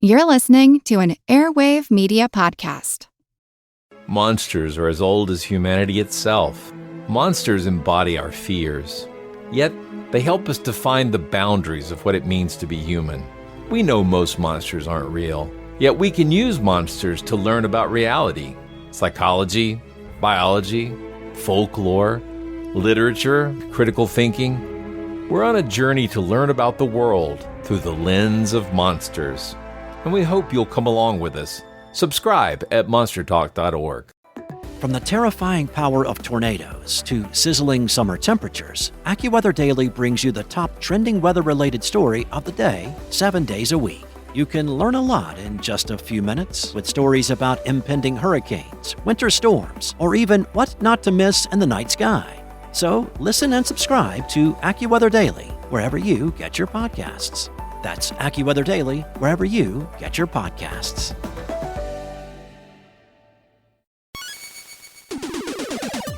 You're listening to an Airwave Media podcast. Monsters are as old as humanity itself. Monsters embody our fears. Yet, they help us define the boundaries of what it means to be human. We know most monsters aren't real, yet we can use monsters to learn about reality. Psychology, biology, folklore, literature, critical thinking. We're on a journey to learn about the world through the lens of monsters. And we hope you'll come along with us. Subscribe at monstertalk.org. From the terrifying power of tornadoes to sizzling summer temperatures, AccuWeather Daily brings you the top trending weather-related story of the day, 7 days a week. You can learn a lot in just a few minutes with stories about impending hurricanes, winter storms, or even what not to miss in the night sky. So listen and subscribe to AccuWeather Daily wherever you get your podcasts. That's AccuWeather Daily wherever you get your podcasts.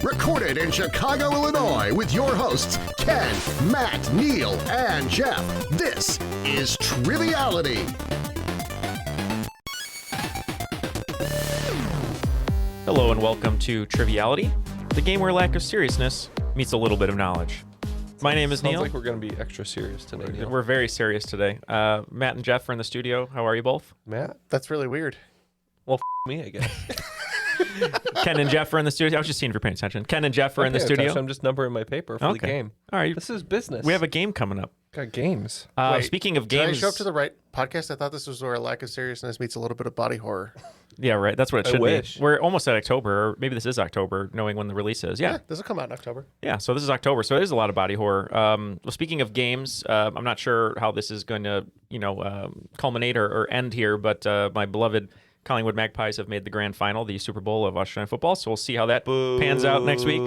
Recorded in Chicago, Illinois, with your hosts, Ken, Matt, Neal, and Jeff. This is Triviality. Hello and welcome to Triviality, the game where lack of seriousness meets a little bit of knowledge. My name is Neal. Sounds like we're going to be extra serious today, Neal. We're very serious today. Matt and Jeff are in the studio. How are you both? Matt? That's really weird. Well, me, I guess. Ken and Jeff are in the studio. I was just seeing if you're paying attention. Ken and Jeff are in the studio. I'm just numbering my paper for the game. All right. This is business. We have a game coming up. Got games. Speaking of games... Did I show up to the right podcast? I thought this was where lack of seriousness meets a little bit of body horror. Yeah, right. That's what it should wish. be. We're almost at October, or maybe this is October, knowing when the release is. Yeah. This will come out in October. Yeah, so this is October, so it is a lot of body horror. Well, speaking of games, I'm not sure how this is going to, culminate or end here, but my beloved Collingwood Magpies have made the grand final, the Super Bowl of Australian football, so we'll see how that pans out next week.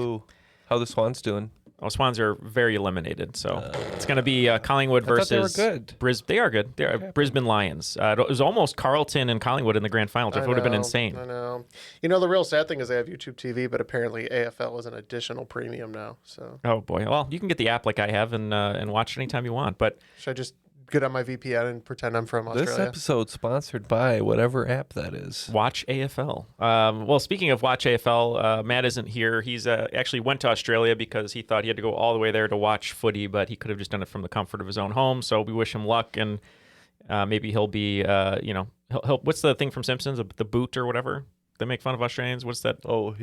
How the Swans doing? Oh, Swans are very eliminated, so it's going to be Collingwood versus... they were good. They are good. They're Brisbane Lions. It was almost Carlton and Collingwood in the grand final. It would have been insane. I know. The real sad thing is they have YouTube TV, but apparently AFL is an additional premium now. So. Oh, boy. Well, you can get the app like I have and watch it anytime you want, but... Should I just get on my VPN and pretend I'm from Australia? This episode sponsored by whatever app that is. Watch AFL. Well, speaking of Watch AFL, Matt isn't here. He's actually went to Australia because he thought he had to go all the way there to watch footy, but he could have just done it from the comfort of his own home. So we wish him luck, and maybe he'll be, he'll what's the thing from Simpsons, the boot or whatever? They make fun of Australians. What's that? Oh,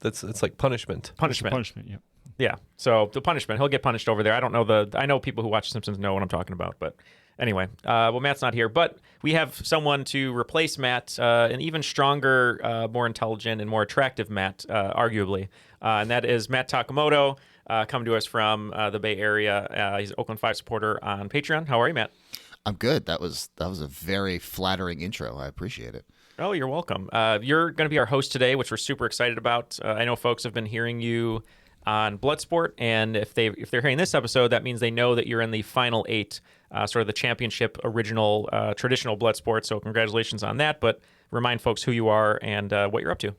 it's like punishment. Punishment. Yeah. Yeah. So the punishment, he'll get punished over there. I don't know I know people who watch Simpsons know what I'm talking about, but anyway, well, Matt's not here, but we have someone to replace Matt, an even stronger, more intelligent, and more attractive Matt, arguably, and that is Matt Takimoto, coming to us from the Bay Area. He's an Oakland 5 supporter on Patreon. How are you, Matt? I'm good. That was a very flattering intro. I appreciate it. Oh, you're welcome. You're going to be our host today, which we're super excited about. I know folks have been hearing you on Bloodsport, and if they're hearing this episode, that means they know that you're in the final 8, sort of the championship original traditional Bloodsport. So congratulations on that. But remind folks who you are and what you're up to.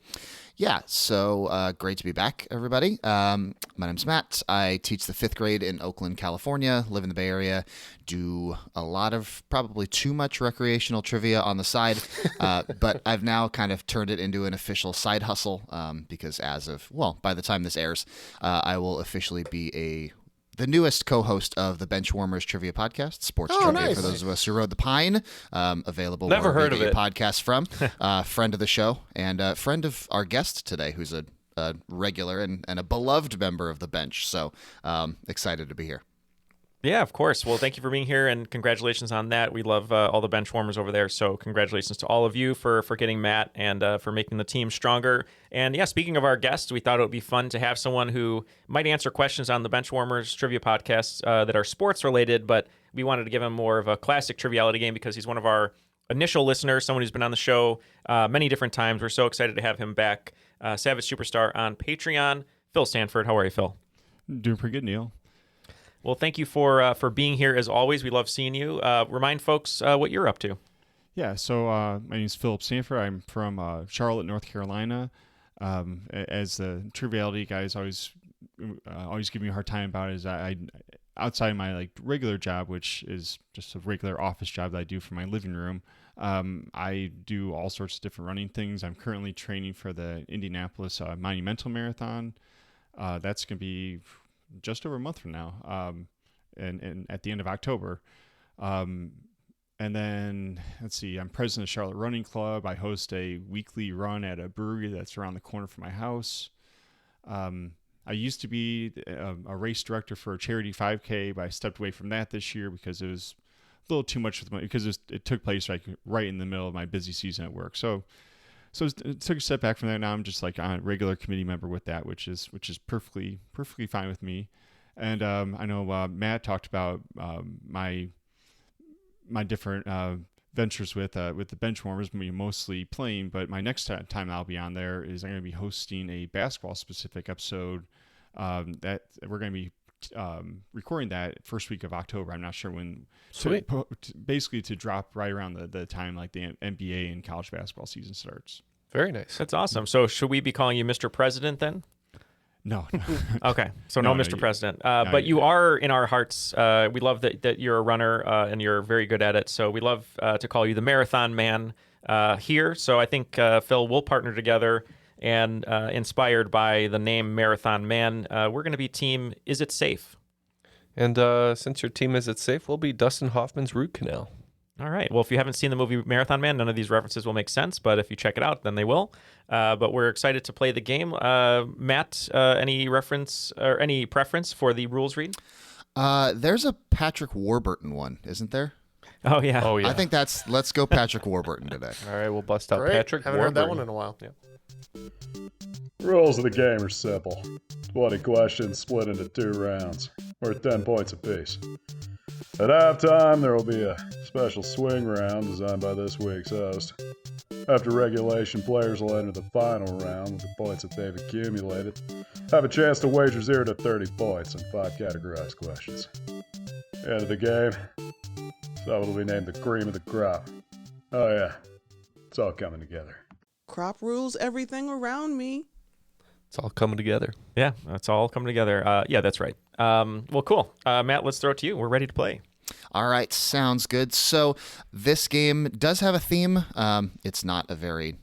Yeah, so great to be back, everybody. My name's Matt. I teach the 5th grade in Oakland, California, live in the Bay Area, do a lot of probably too much recreational trivia on the side, but I've now kind of turned it into an official side hustle because by the time this airs, I will officially be the newest co-host of the Benchwarmers Trivia Podcast, Sports Trivia, nice. for those of us who rode the Pine, available Never wherever heard you of get it. Podcast from, friend of the show, and friend of our guest today, who's a regular and a beloved member of the bench, so excited to be here. Yeah, of course. Well, thank you for being here, and congratulations on that. We love all the bench warmers over there, so congratulations to all of you for getting Matt and for making the team stronger. And yeah, speaking of our guests, we thought it would be fun to have someone who might answer questions on the bench warmers trivia podcasts that are sports related, but we wanted to give him more of a classic triviality game because he's one of our initial listeners, someone who's been on the show many different times. We're so excited to have him back. Savage Superstar on Patreon, Phil Sanford. How are you, Phil? Doing pretty good, Neal. Well, thank you for being here as always. We love seeing you. Remind folks what you're up to. Yeah, so my name is Philip Sanford. I'm from Charlotte, North Carolina. As the Triviality guys always give me a hard time about it, is I outside my like regular job, which is just a regular office job that I do for my living room, I do all sorts of different running things. I'm currently training for the Indianapolis Monumental Marathon. That's going to be just over a month from now, and at the end of October. And then, let's see, I'm president of Charlotte Running Club. I host a weekly run at a brewery that's around the corner from my house. I used to be a race director for a charity 5K, but I stepped away from that this year because it was a little too much because it took place right in the middle of my busy season at work. So it took a step back from that. Now I'm just like a regular committee member with that, which is perfectly fine with me. And I know Matt talked about my different ventures with the Benchwarmers, mostly playing, but my next time I'll be on there is I'm going to be hosting a basketball specific episode that we're going to be recording that first week of October. I'm not sure when. Sweet. Basically to drop right around the time like the NBA and college basketball season starts. Very nice. That's awesome. So should we be calling you Mr. President then? No. Okay, so no Mr. President. But you are in our hearts. We love that you're a runner and you're very good at it. So we love to call you the Marathon Man here. So I think, Phil, we'll partner together and inspired by the name Marathon Man, we're going to be team Is It Safe? And since your team Is It Safe, we'll be Dustin Hoffman's Root Canal. All right. Well, if you haven't seen the movie Marathon Man, none of these references will make sense. But if you check it out, then they will. But we're excited to play the game. Matt, any reference or any preference for the rules read? There's a Patrick Warburton one, isn't there? Oh, yeah. Oh, yeah. I think let's go Patrick Warburton today. All right, we'll bust out Great. Patrick Haven't heard that one Warburton. in a while. Rules of the game are simple. 20 questions split into 2 rounds, worth 10 points apiece. At halftime, there will be a special swing round designed by this week's host. After regulation, players will enter the final round with the points that they've accumulated, have a chance to wager 0 to 30 points on 5 categorized questions. End of the game, someone will be named the cream of the crop. Oh yeah, it's all coming together. Crop rules everything around me. It's all coming together. Yeah, that's all coming together. Yeah, that's right. Well, cool. Matt, let's throw it to you. We're ready to play. All right, sounds good. So this game does have a theme. It's not a very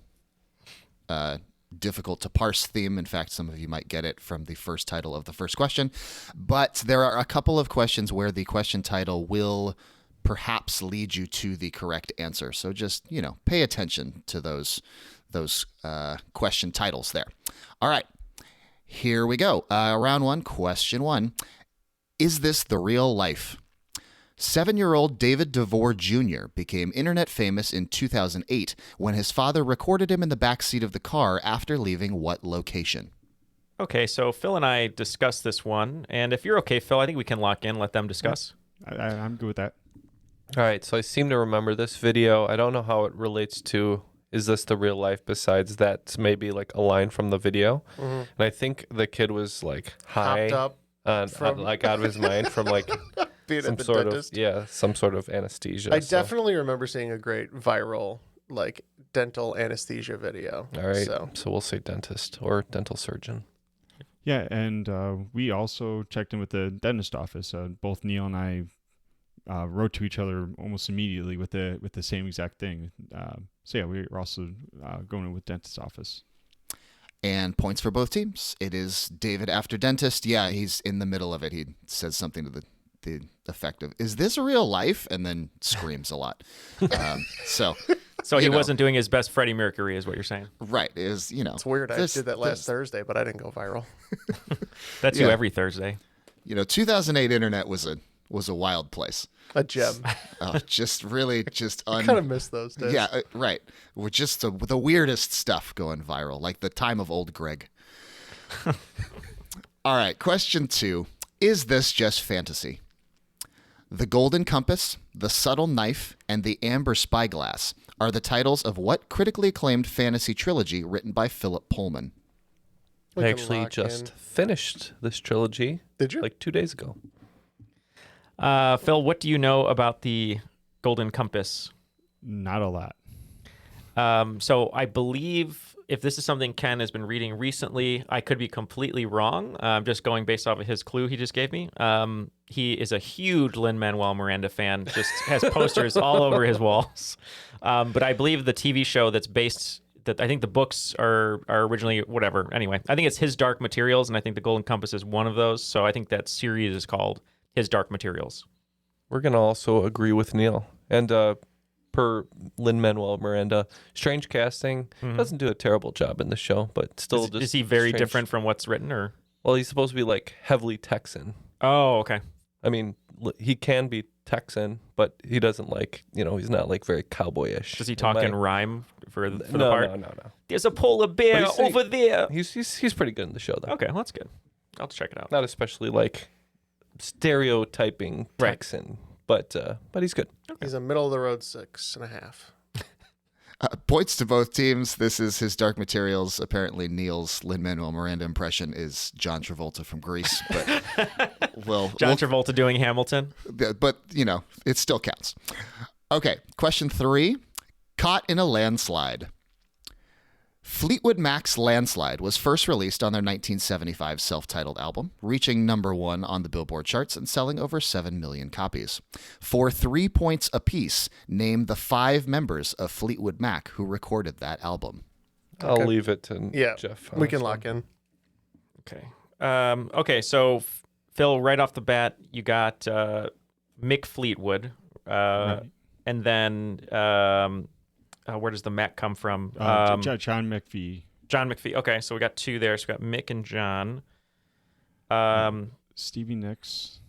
difficult to parse theme. In fact, some of you might get it from the first title of the first question. But there are a couple of questions where the question title will perhaps lead you to the correct answer. So just, pay attention to those question titles there. All right, here we go. Round 1, question 1. Is this the real life? 7-year-old David DeVore Jr. became internet famous in 2008 when his father recorded him in the backseat of the car after leaving what location? Okay, so Phil and I discussed this one, and if you're okay, Phil, I think we can lock in, let them discuss. I'm good with that. All right, so I seem to remember this video. I don't know how it relates to Is This the Real Life besides that's maybe like a line from the video. Mm-hmm. And I think the kid was like high Hopped up like out of his mind from like being some at the sort dentist. some sort of anesthesia. I definitely remember seeing a great viral dental anesthesia video. All right, So so we'll say dentist or dental surgeon. Yeah, and we also checked in with the dentist office. Both Neal and I wrote to each other almost immediately with the same exact thing. So yeah, we're also going in with dentist office. And points for both teams. It is David after dentist. Yeah, he's in the middle of it. He says something to the effect of, "Is this real life?" and then screams a lot. So he wasn't doing his best Freddie Mercury, is what you're saying. Right. It's weird. I did that last Thursday, but I didn't go viral. That's you every Thursday. 2008 internet was a wild place. A gem. Just really I kind of miss those days. Yeah, right. We're just the weirdest stuff going viral, like the time of old Greg. All right, question 2. Is this just fantasy? The Golden Compass, The Subtle Knife, and The Amber Spyglass are the titles of what critically acclaimed fantasy trilogy written by Philip Pullman? We I can actually lock just in. finished this trilogy. Did you? Like 2 days ago. Phil, what do you know about the Golden Compass? Not a lot. So I believe if this is something Ken has been reading recently, I could be completely wrong. Just going based off of his clue he just gave me. He is a huge Lin-Manuel Miranda fan. Just has posters all over his walls. But I believe the TV show that's based. That I think the books are originally whatever. Anyway, I think it's His Dark Materials, and I think The Golden Compass is one of those. So I think that series is called His Dark Materials. We're going to also agree with Neal. And per Lin-Manuel Miranda, strange casting. Doesn't do a terrible job in the show, but still Is he very different from what's written? Or Well, he's supposed to be like heavily Texan. Oh, okay. I mean, he can be Texan, but he doesn't he's not like very cowboyish. Does he talk in rhyme for the no, part? No. There's a polar bear over there. He's pretty good in the show, though. Okay, well, that's good. I'll check it out. Not especially like stereotyping Texan, but he's good. Okay. He's a middle of the road 6.5. Points to both teams. This is His Dark Materials. Apparently, Neal's Lin-Manuel Miranda impression is John Travolta from Grease. But John Travolta doing Hamilton. But, it still counts. Okay, question 3. Caught in a Landslide. Fleetwood Mac's Landslide was first released on their 1975 self-titled album, reaching number 1 on the Billboard charts and selling over 7 million copies. For 3 points apiece, name the 5 members of Fleetwood Mac who recorded that album. I'll leave it to Jeff. We can lock in. Okay. Okay, so Phil, right off the bat, you got Mick Fleetwood, right. And then where does the Mac come from? John McVie. John McVie. Okay, so we got 2 there. So we got Mick and John. Stevie Nicks.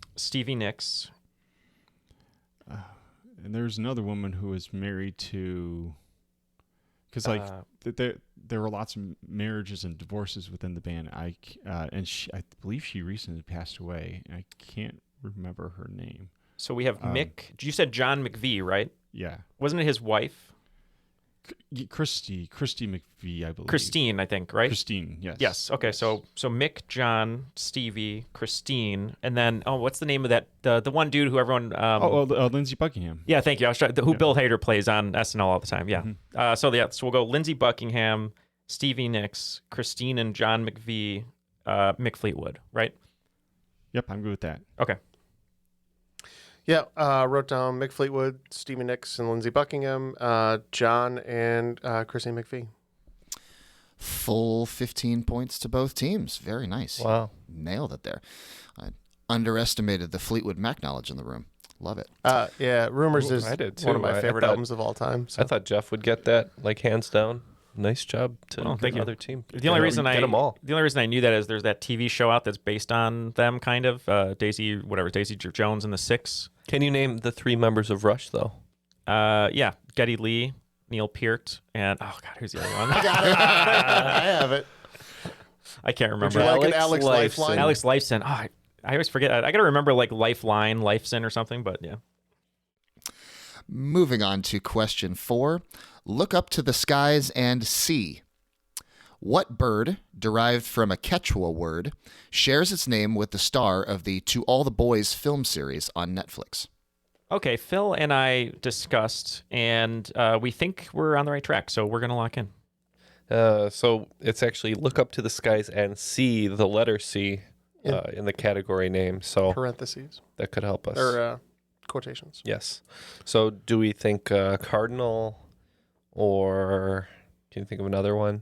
And there's another woman who was married to, because there were lots of marriages and divorces within the band. I believe she recently passed away, and I can't remember her name. So we have Mick. You said John McVie, right? Yeah. Wasn't it his wife? Christy McVie, I believe. Christine, I think, right? Christine, yes. Yes. Okay. So Mick, John, Stevie, Christine, and then what's the name of that? The one dude who everyone. Lindsey Buckingham. Yeah, thank you. I was trying. Who Bill Hader plays on SNL all the time. Yeah. Mm-hmm. So we'll go Lindsey Buckingham, Stevie Nicks, Christine, and John McVie, Mick Fleetwood, right? Yep, I'm good with that. Okay. Yeah, wrote down Mick Fleetwood, Stevie Nicks, and Lindsey Buckingham, John and Chrissy McVie. Full 15 points to both teams. Very nice. Wow. Nailed it there. I underestimated the Fleetwood Mac knowledge in the room. Love it. Yeah, Rumors is I did too. one of my favorite albums of all time. So. I thought Jeff would get that, hands down. Nice job to thank you. other team. The only reason get them all. The only reason I knew that is there's that TV show out that's based on them, kind of. Daisy Jones and the Six. Can you name the 3 members of Rush though? Yeah, Geddy Lee, Neil Peart, and who's the other one? I got it. I have it. I can't remember. Would you like an Alex Lifeline? Alex Lifeson. I always forget. I gotta remember Lifeline, Lifeson or something. But yeah. Moving on to question 4. Look up to the skies and see. What bird, derived from a Quechua word, shares its name with the star of the To All the Boys film series on Netflix? Okay, Phil and I discussed, and we think we're on the right track, so we're going to lock in. So it's actually look up to the skies and see the letter C in the category name. So parentheses. That could help us. Or quotations. Yes. So do we think cardinal, or can you think of another one?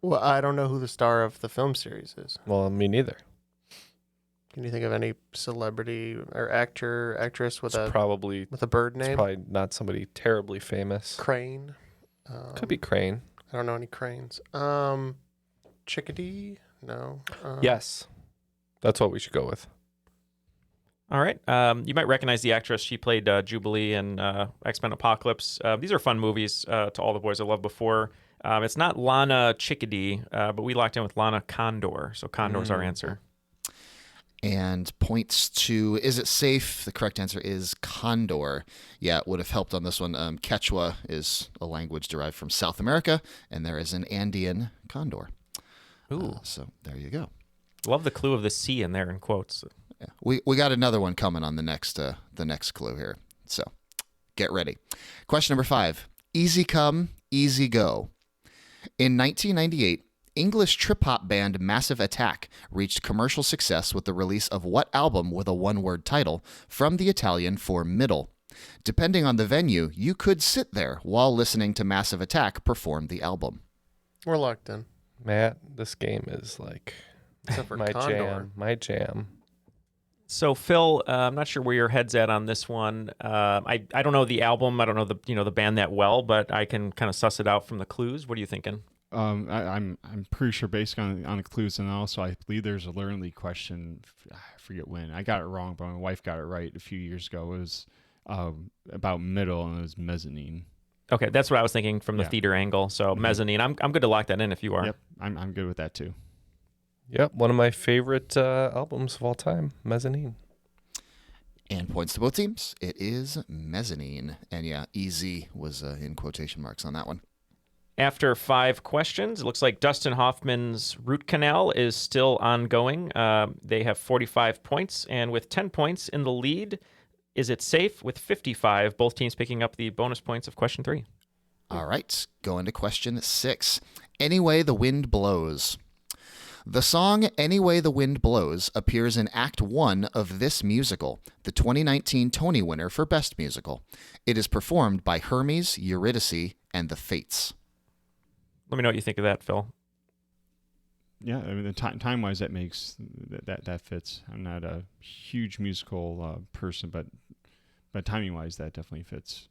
Well, I don't know who the star of the film series is. Well, me neither. Can you think of any celebrity or actress with a bird name? It's probably not somebody terribly famous. Crane. Could be Crane. I don't know any cranes. Chickadee? No. Yes. That's what we should go with. All right. You might recognize the actress. She played Jubilee in X-Men Apocalypse. These are fun movies to all the boys I loved before. It's not Lana Chickadee, but we locked in with Lana Condor. So Condor's our answer. And points to, is it safe? The correct answer is Condor. Yeah, it would have helped on this one. Quechua is a language derived from South America, and there is an Andean condor. Ooh. So there you go. Love the clue of the C in there in quotes. Yeah. We got another one coming on the next clue here. So get ready. Question number 5. Easy come, easy go. In 1998, English trip-hop band Massive Attack reached commercial success with the release of what album with a one-word title, from the Italian for middle? Depending on the venue, you could sit there while listening to Massive Attack perform the album. We're locked in. Matt, this game is like Except for my Condor. jam. My jam. So Phil, I'm not sure where your head's at on this one. I don't know the album. I don't know the band that well, but I can kind of suss it out from the clues. What are you thinking? I'm pretty sure based on the clues, and also I believe there's a Learnly question. I forget when I got it wrong, but my wife got it right a few years ago. It was about middle, and it was mezzanine. Okay, that's what I was thinking from the theater angle. So mezzanine. I'm good to lock that in if you are. Yep, I'm good with that too. Yep, one of my favorite albums of all time, Mezzanine. And points to both teams. It is Mezzanine. And yeah, easy was in quotation marks on that one. After 5 questions, it looks like Dustin Hoffman's root canal is still ongoing. They have 45 points, and with 10 points in the lead, Is It Safe with 55, both teams picking up the bonus points of question 3. All right, going to question 6. Any Way the Wind Blows. The song Any Way the Wind Blows appears in Act 1 of this musical, the 2019 Tony winner for Best Musical. It is performed by Hermes, Eurydice, and the Fates. Let me know what you think of that, Phil. Yeah, I mean, the time-wise, that makes that fits. I'm not a huge musical person, but timing-wise, that definitely fits.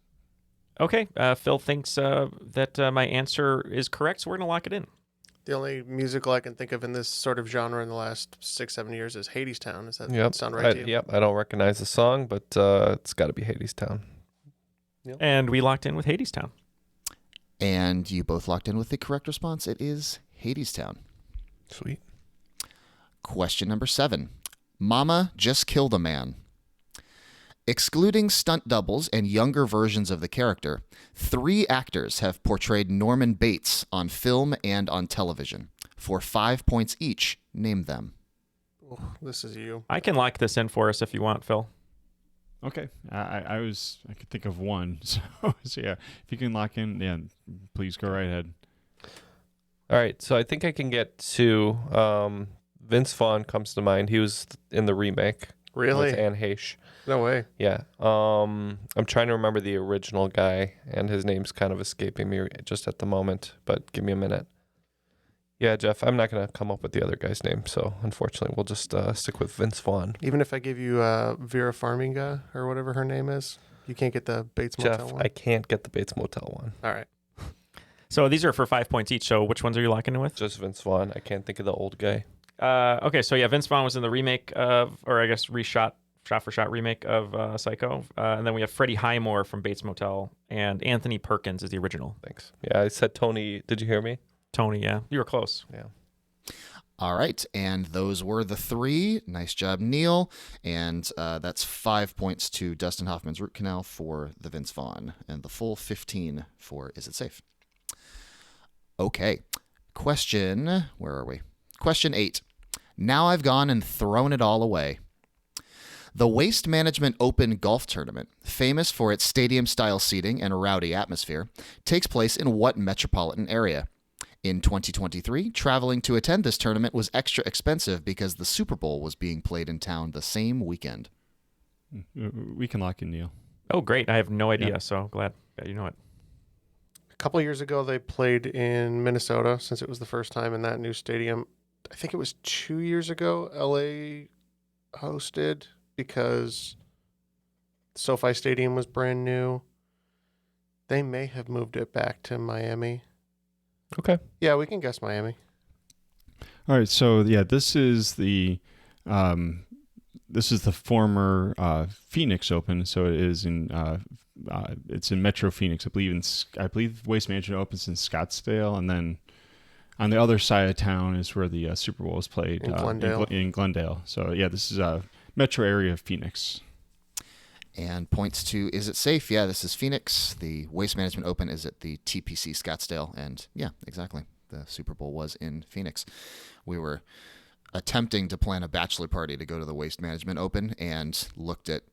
Okay, Phil thinks that my answer is correct, so we're going to lock it in. The only musical I can think of in this sort of genre in the last 6-7 years is Hadestown. Does that sound right to you? Yep, I don't recognize the song, but it's got to be Hadestown. Yep. And we locked in with Hadestown. And you both locked in with the correct response. It is Hadestown. Sweet. Question number 7. Mama Just Killed a Man. Excluding stunt doubles and younger versions of the character, 3 actors have portrayed Norman Bates on film and on television. For 5 points each, name them. Oh, this is you. I can lock this in for us if you want, Phil. Okay. I could think of one. So yeah, if you can lock in, yeah, please go right ahead. All right, so I think I can get to Vince Vaughn comes to mind. He was in the remake. Really? With Anne Heche. No way. Yeah. I'm trying to remember the original guy, and his name's kind of escaping me just at the moment, but give me a minute. Yeah, Jeff, I'm not going to come up with the other guy's name, so unfortunately we'll just stick with Vince Vaughn. Even if I give you Vera Farmiga or whatever her name is, you can't get the Bates Motel Jeff, one? I can't get the Bates Motel one. All right. So these are for 5 points each, so which ones are you locking in with? Just Vince Vaughn. I can't think of the old guy. Okay, so yeah, Vince Vaughn was in the remake of, or I guess shot-for-shot remake of Psycho. And then we have Freddie Highmore from Bates Motel, and Anthony Perkins is the original. Thanks. Yeah, I said Tony. Did you hear me? Tony, yeah. You were close. Yeah. All right, and those were the 3. Nice job, Neal. And that's 5 points to Dustin Hoffman's root canal for the Vince Vaughn, and the full 15 for Is It Safe? Okay, where are we? Question 8. Now I've gone and thrown it all away. The Waste Management Open Golf Tournament, famous for its stadium-style seating and rowdy atmosphere, takes place in what metropolitan area? In 2023, traveling to attend this tournament was extra expensive because the Super Bowl was being played in town the same weekend. We can lock in, Neal. Oh, great. I have no idea, so glad you know it. A couple years ago, they played in Minnesota since it was the first time in that new stadium. I think it was 2 years ago LA hosted because SoFi Stadium was brand new. They may have moved it back to Miami. Okay. Yeah, we can guess Miami. All right, so yeah, this is the former Phoenix Open. So it is it's in Metro Phoenix. I believe Waste Management opens in Scottsdale, and then on the other side of town is where the Super Bowl is played in Glendale. In Glendale. So yeah, this is a metro area of Phoenix. And points to Is It Safe? Yeah, this is Phoenix. The Waste Management Open is at the TPC Scottsdale. And yeah, exactly. The Super Bowl was in Phoenix. We were attempting to plan a bachelor party to go to the Waste Management Open and looked at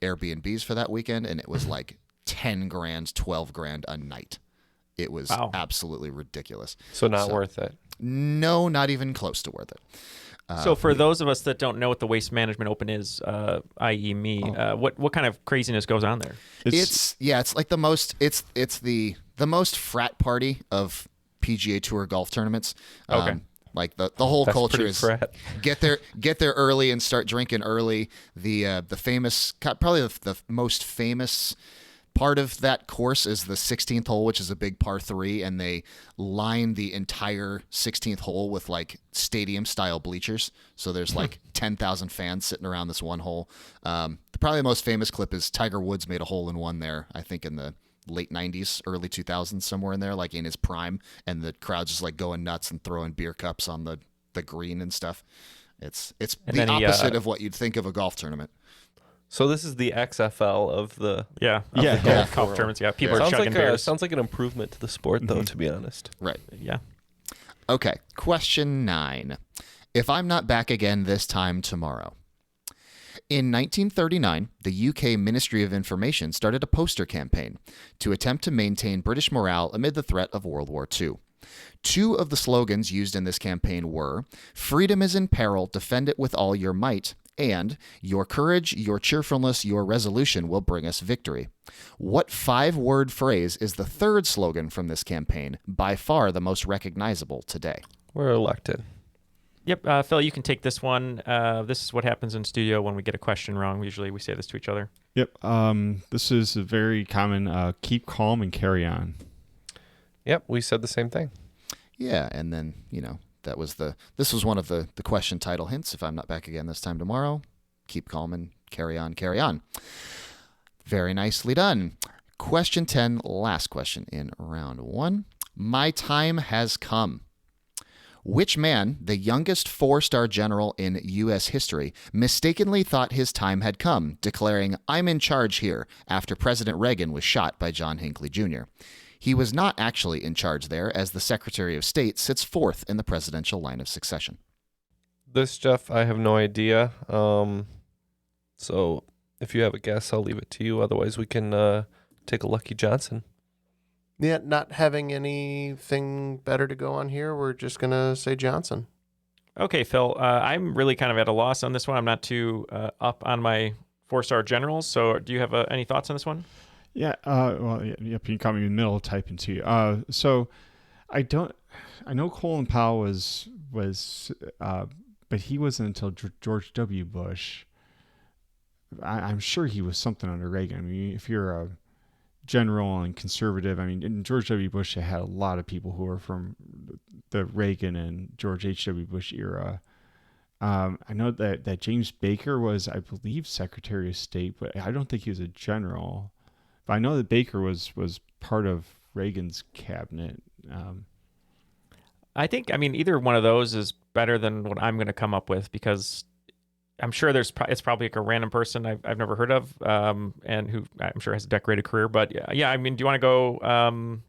Airbnbs for that weekend, and it was like $10,000, $12,000 a night. It was Wow. absolutely ridiculous. So not worth it. No, not even close to worth it. So for those of us that don't know what the Waste Management Open is, i.e. me, what kind of craziness goes on there? It's like the most most frat party of PGA Tour golf tournaments. Okay. Like the whole That's culture pretty is frat. get there early and start drinking early. The famous, probably the most famous part of that course is the 16th hole, which is a big par 3, and they line the entire 16th hole with like stadium style bleachers. So there's like 10,000 fans sitting around this one hole. Probably the most famous clip is Tiger Woods made a hole in one there, I think in the late 90s, early 2000s, somewhere in there, like in his prime, and the crowd's just like going nuts and throwing beer cups on the green and stuff. It's the opposite of what you'd think of a golf tournament. So this is the XFL of the golf tournaments. Yeah, people are sounds chugging like beers. sounds like an improvement to the sport, though. To be honest, Right. Yeah. Okay, question 9. If I'm not back again this time tomorrow. In 1939, the UK Ministry of Information started a poster campaign to attempt to maintain British morale amid the threat of World War II. 2 of the slogans used in this campaign were, "Freedom is in peril, defend it with all your might," and "Your courage, your cheerfulness, your resolution will bring us victory." What 5-word phrase is the 3rd slogan from this campaign, by far the most recognizable today? we're elected. Yep. Phil, you can take this one. This is what happens in studio when we get a question wrong. Usually we say this to each other. Yep. This is a very common, keep calm and carry on. Yep, we said the same thing. Yeah, and then, this was one of the question title hints. If I'm not back again this time tomorrow, keep calm and carry on, carry on. Very nicely done. Question 10, last question in round 1. My time has come. Which man, the youngest 4-star general in U.S. history, mistakenly thought his time had come, declaring, "I'm in charge here," after President Reagan was shot by John Hinckley Jr.? He was not actually in charge there, as the Secretary of State sits 4th in the presidential line of succession. This, Jeff, I have no idea. So if you have a guess, I'll leave it to you. Otherwise, we can take a Lucky Johnson. Yeah, not having anything better to go on here, we're just going to say Johnson. Okay, Phil. I'm really kind of at a loss on this one. I'm not too up on my 4-star generals. So do you have any thoughts on this one? Yeah. Yep. You caught me in the middle of typing to you. So I know Colin Powell was, but he wasn't until George W. Bush. I'm sure he was something under Reagan. I mean, if you're a general and conservative, I mean, in George W. Bush, they had a lot of people who were from the Reagan and George H.W. Bush era. I know that James Baker was, I believe, Secretary of State, but I don't think he was a general. But I know that Baker was part of Reagan's cabinet. I think, either one of those is better than what I'm going to come up with, because I'm sure it's probably like a random person I've never heard of, and who I'm sure has a decorated career. But yeah, do you want to go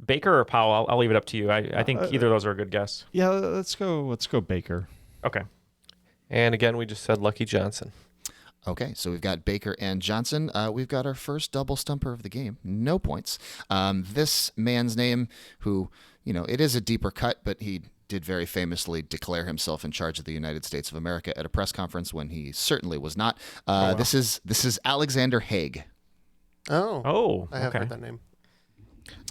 Baker or Powell? I'll leave it up to you. I think either of those are a good guess. Yeah, let's go Baker. Okay. And again, we just said Lucky Johnson. Okay, so we've got Baker and Johnson. We've got our first double stumper of the game. No points. This man's name, who, it is a deeper cut, but he did very famously declare himself in charge of the United States of America at a press conference when he certainly was not. Wow. This is Alexander Haig. Oh, I have okay. heard that name.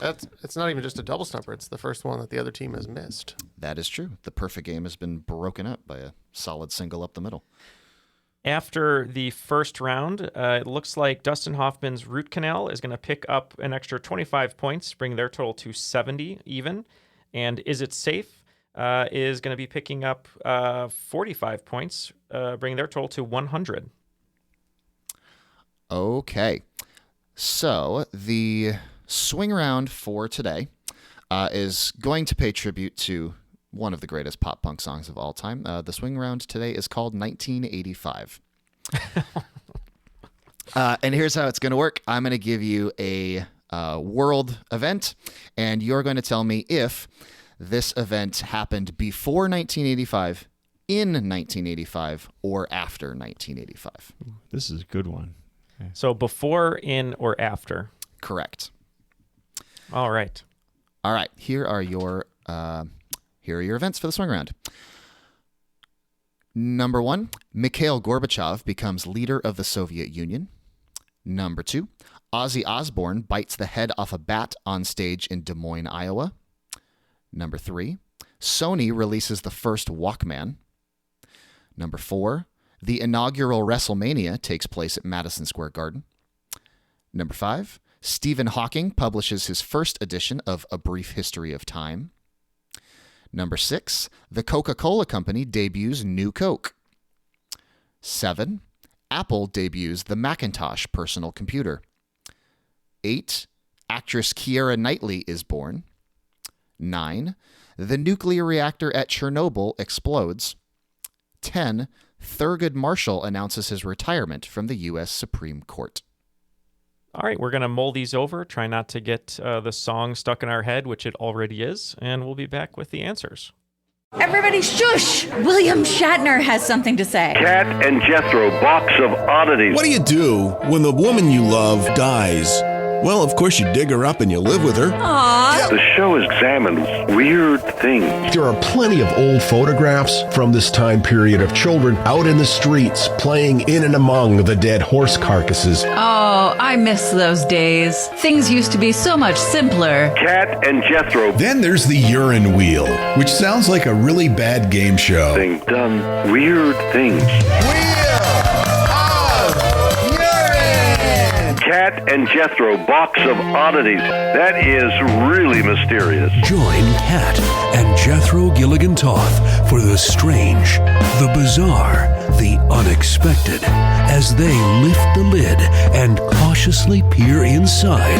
It's not even just a double stumper. It's the first one that the other team has missed. That is true. The perfect game has been broken up by a solid single up the middle. After the first round, it looks like Dustin Hoffman's Root Canal is going to pick up an extra 25 points, bring their total to 70 even. And Is It Safe is going to be picking up 45 points, bringing their total to 100. Okay. So the swing round for today is going to pay tribute to one of the greatest pop punk songs of all time. The swing round today is called 1985. And here's how it's going to work. I'm going to give you a world event, and you're going to tell me if this event happened before 1985, in 1985, or after 1985. This is a good one. Okay. So before, in, or after? Correct. All right. All right, here are your events for the swing round. Number 1, Mikhail Gorbachev becomes leader of the Soviet Union. Number 2, Ozzy Osbourne bites the head off a bat on stage in Des Moines, Iowa. Number 3, Sony releases the first Walkman. Number 4, the inaugural WrestleMania takes place at Madison Square Garden. Number 5, Stephen Hawking publishes his first edition of A Brief History of Time. Number 6, the Coca-Cola Company debuts New Coke. 7, Apple debuts the Macintosh personal computer. 8, actress Keira Knightley is born. 9, the nuclear reactor at Chernobyl explodes. 10, Thurgood Marshall announces his retirement from the U.S. Supreme Court. All right, we're going to mull these over, try not to get the song stuck in our head, which it already is, and we'll be back with the answers. Everybody shush! William Shatner has something to say. Cat and Jethro, box of oddities. What do you do when the woman you love dies? Well, of course, you dig her up and you live with her. Aww. The show examines weird things. There are plenty of old photographs from this time period of children out in the streets playing in and among the dead horse carcasses. Oh, I miss those days. Things used to be so much simpler. Cat and Jethro. Then there's the urine wheel, which sounds like a really bad game show. They've done weird things. Cat and Jethro, box of oddities. That is really mysterious. Join Cat and Jethro Gilligan Toth for the strange, the bizarre, the unexpected, as they lift the lid and cautiously peer inside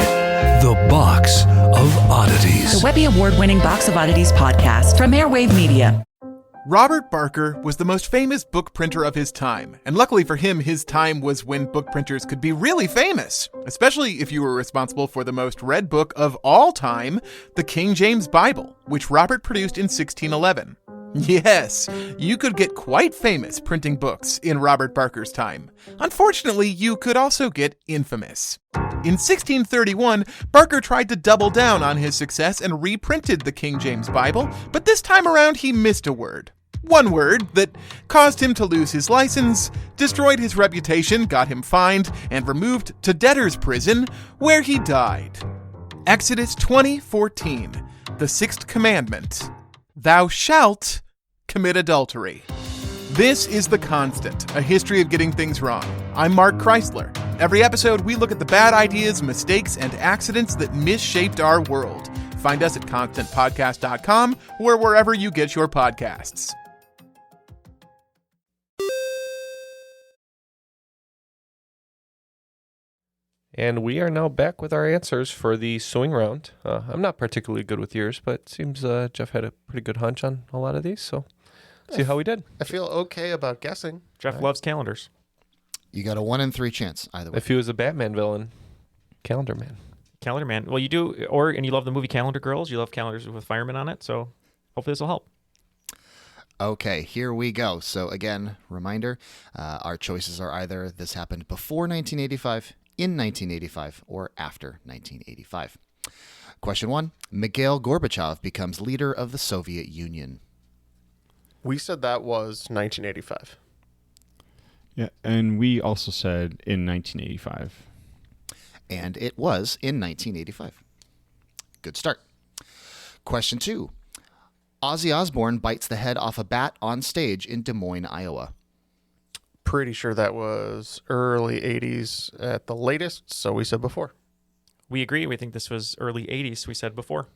the Box of Oddities. The Webby Award-winning Box of Oddities podcast from Airwave Media. Robert Barker was the most famous book printer of his time, and luckily for him, his time was when book printers could be really famous, especially if you were responsible for the most read book of all time, the King James Bible, which Robert produced in 1611. Yes, you could get quite famous printing books in Robert Barker's time. Unfortunately, you could also get infamous. In 1631, Barker tried to double down on his success and reprinted the King James Bible, but this time around he missed a word. One word that caused him to lose his license, destroyed his reputation, got him fined, and removed to debtor's prison, where he died. Exodus 20:14, the sixth commandment. Thou shalt commit adultery. This is The Constant, a history of getting things wrong. I'm Mark Chrysler. Every episode, we look at the bad ideas, mistakes, and accidents that misshaped our world. Find us at constantpodcast.com or wherever you get your podcasts. And we are now back with our answers for the swing round. I'm not particularly good with yours, but it seems Jeff had a pretty good hunch on a lot of these, so see how we did. I feel okay about guessing. Jeff loves calendars. You got a 1 in 3 chance either way. If he was a Batman villain, Calendar Man. Calendar Man. Well, you do, and you love the movie Calendar Girls. You love calendars with firemen on it, so hopefully this will help. Okay, here we go. So again, reminder, our choices are either this happened before 1985, in 1985, or after 1985. Question 1, Mikhail Gorbachev becomes leader of the Soviet Union. We said that was 1985. Yeah, and we also said in 1985. And it was in 1985. Good start. Question 2. Ozzy Osbourne bites the head off a bat on stage in Des Moines, Iowa. Pretty sure that was early 80s at the latest, so we said before. We agree. We think this was early 80s, we said before.